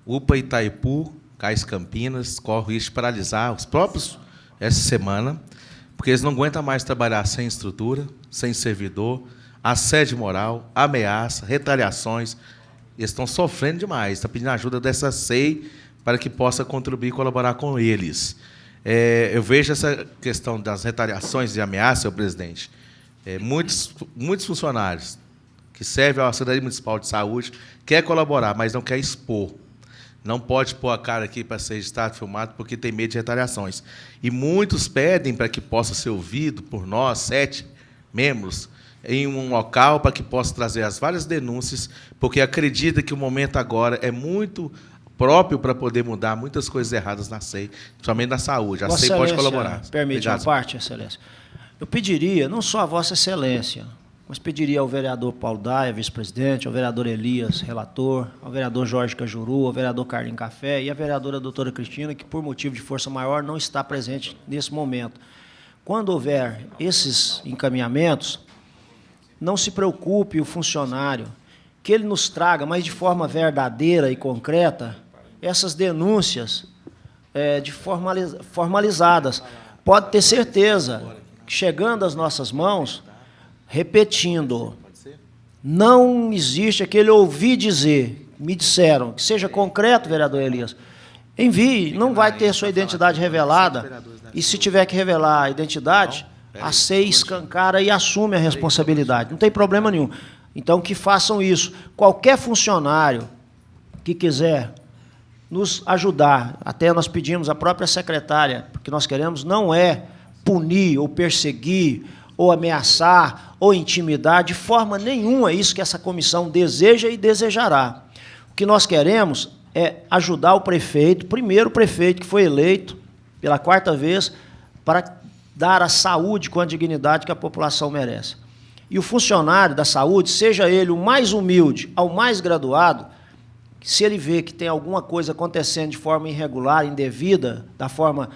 Speaker 5: UPA Itaipu, Cais Campinas, corre o risco de paralisar os próprios essa semana, porque eles não aguentam mais trabalhar sem estrutura, sem servidor, assédio moral, ameaça, retaliações. Eles estão sofrendo demais, estão pedindo ajuda dessa SEI para que possa contribuir e colaborar com eles. Eu vejo essa questão das retaliações e ameaças, senhor presidente. Muitos funcionários que servem à Secretaria Municipal de Saúde quer colaborar, mas não quer expor. Não pode pôr a cara aqui para ser registrado, filmado, porque tem medo de retaliações. E muitos pedem para que possa ser ouvido por nós, 7 membros, em um local para que possa trazer as várias denúncias, porque acredita que o momento agora é muito próprio para poder mudar muitas coisas erradas na SEI, principalmente na saúde. A SEI pode colaborar.
Speaker 1: Permite uma parte, Excelência? Eu pediria, não só a Vossa Excelência, mas pediria ao vereador Paulo Daia, vice-presidente, ao vereador Elias, relator, ao vereador Jorge Cajuru, ao vereador Carlinhos Café e à vereadora doutora Cristina, que, por motivo de força maior, não está presente nesse momento. Quando houver esses encaminhamentos, não se preocupe o funcionário, que ele nos traga, mas de forma verdadeira e concreta, essas denúncias formalizadas. Pode ter certeza que, chegando às nossas mãos, repetindo, não existe aquele ouvir dizer, me disseram, que seja concreto, vereador Elias, envie, não vai ter sua identidade revelada, e se tiver que revelar a identidade, a SEI escancara e assume a responsabilidade, não tem problema nenhum. Então, que façam isso. Qualquer funcionário que quiser nos ajudar, até nós pedimos à própria secretária, porque nós queremos não é punir ou perseguir ou ameaçar ou intimidar, de forma nenhuma isso que essa comissão deseja e desejará. O que nós queremos é ajudar o prefeito, primeiro prefeito que foi eleito pela 4ª vez, para dar a saúde com a dignidade que a população merece. E o funcionário da saúde, seja ele o mais humilde ao mais graduado, se ele vê que tem alguma coisa acontecendo de forma irregular, indevida, da forma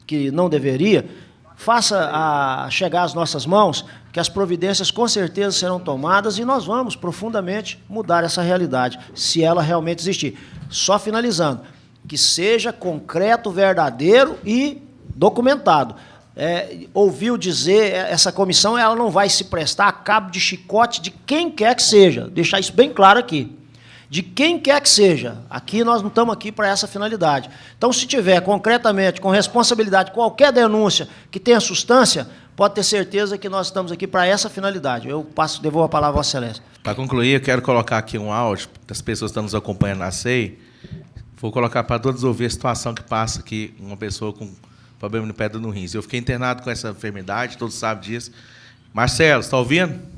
Speaker 1: que não deveria, faça chegar às nossas mãos, que as providências com certeza serão tomadas e nós vamos profundamente mudar essa realidade, se ela realmente existir. Só finalizando, que seja concreto, verdadeiro e documentado. Ouviu dizer, essa comissão ela não vai se prestar a cabo de chicote de quem quer que seja, deixar isso bem claro aqui. De quem quer que seja. Aqui nós não estamos aqui para essa finalidade. Então, se tiver concretamente, com responsabilidade, qualquer denúncia que tenha substância, pode ter certeza que nós estamos aqui para essa finalidade. Eu devolvo a palavra à Vossa Excelência.
Speaker 5: Para concluir, eu quero colocar aqui um áudio das pessoas que estão nos acompanhando na SEI. Vou colocar para todos ouvir a situação que passa aqui uma pessoa com problema de pedra no rins. Eu fiquei internado com essa enfermidade, todos sabem disso. Marcelo, está ouvindo?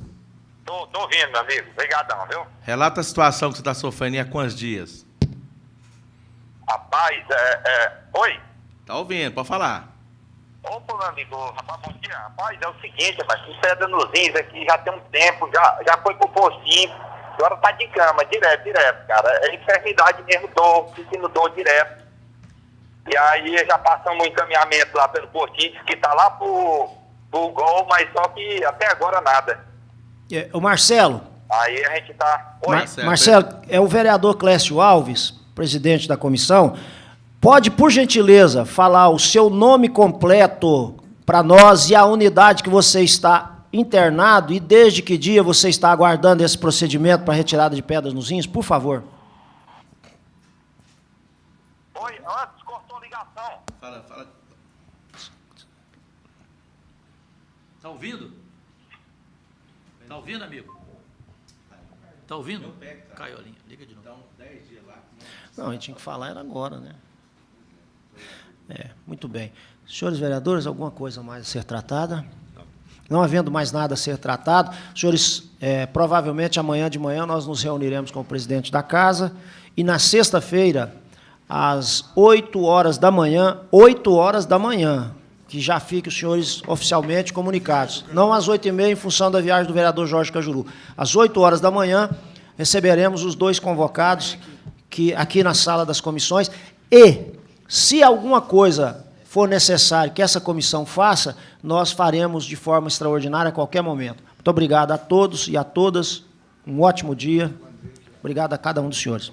Speaker 9: Estou ouvindo, meu amigo. Obrigadão, viu?
Speaker 5: Relata a situação que você está sofrendo há quantos dias?
Speaker 9: Rapaz, Oi?
Speaker 5: Está ouvindo, pode falar.
Speaker 9: Opa, meu amigo. Rapaz, bom dia. Rapaz, é o seguinte, rapaz, com pedra nos rins aqui já tem um tempo, já foi pro postinho, agora tá de cama, direto, cara. É enfermidade mesmo, sentindo dor direto. E aí já passamos um encaminhamento lá pelo postinho, que tá lá pro gol, mas só que até agora nada.
Speaker 1: O Marcelo.
Speaker 9: Aí a gente tá... Oi.
Speaker 1: Marcelo, é o vereador Clécio Alves, presidente da comissão. Pode, por gentileza, falar o seu nome completo para nós e a unidade que você está internado e desde que dia você está aguardando esse procedimento para retirada de pedras nos rins, por favor.
Speaker 9: Oi, antes cortou a ligação.
Speaker 2: Fala. Está ouvindo? Está ouvindo, amigo? Está ouvindo? Caiu a linha. Liga de novo.
Speaker 1: Não, a gente tinha que falar era agora, né? Muito bem. Senhores vereadores, alguma coisa mais a ser tratada? Não havendo mais nada a ser tratado, senhores, provavelmente amanhã de manhã nós nos reuniremos com o presidente da casa e na sexta-feira, às 8 horas da manhã, que já fiquem os senhores oficialmente comunicados. Não às 8h30, em função da viagem do vereador Jorge Cajuru. Às 8 horas da manhã, receberemos os 2 convocados aqui na sala das comissões e, se alguma coisa for necessário que essa comissão faça, nós faremos de forma extraordinária a qualquer momento. Muito obrigado a todos e a todas. Um ótimo dia. Obrigado a cada um dos senhores.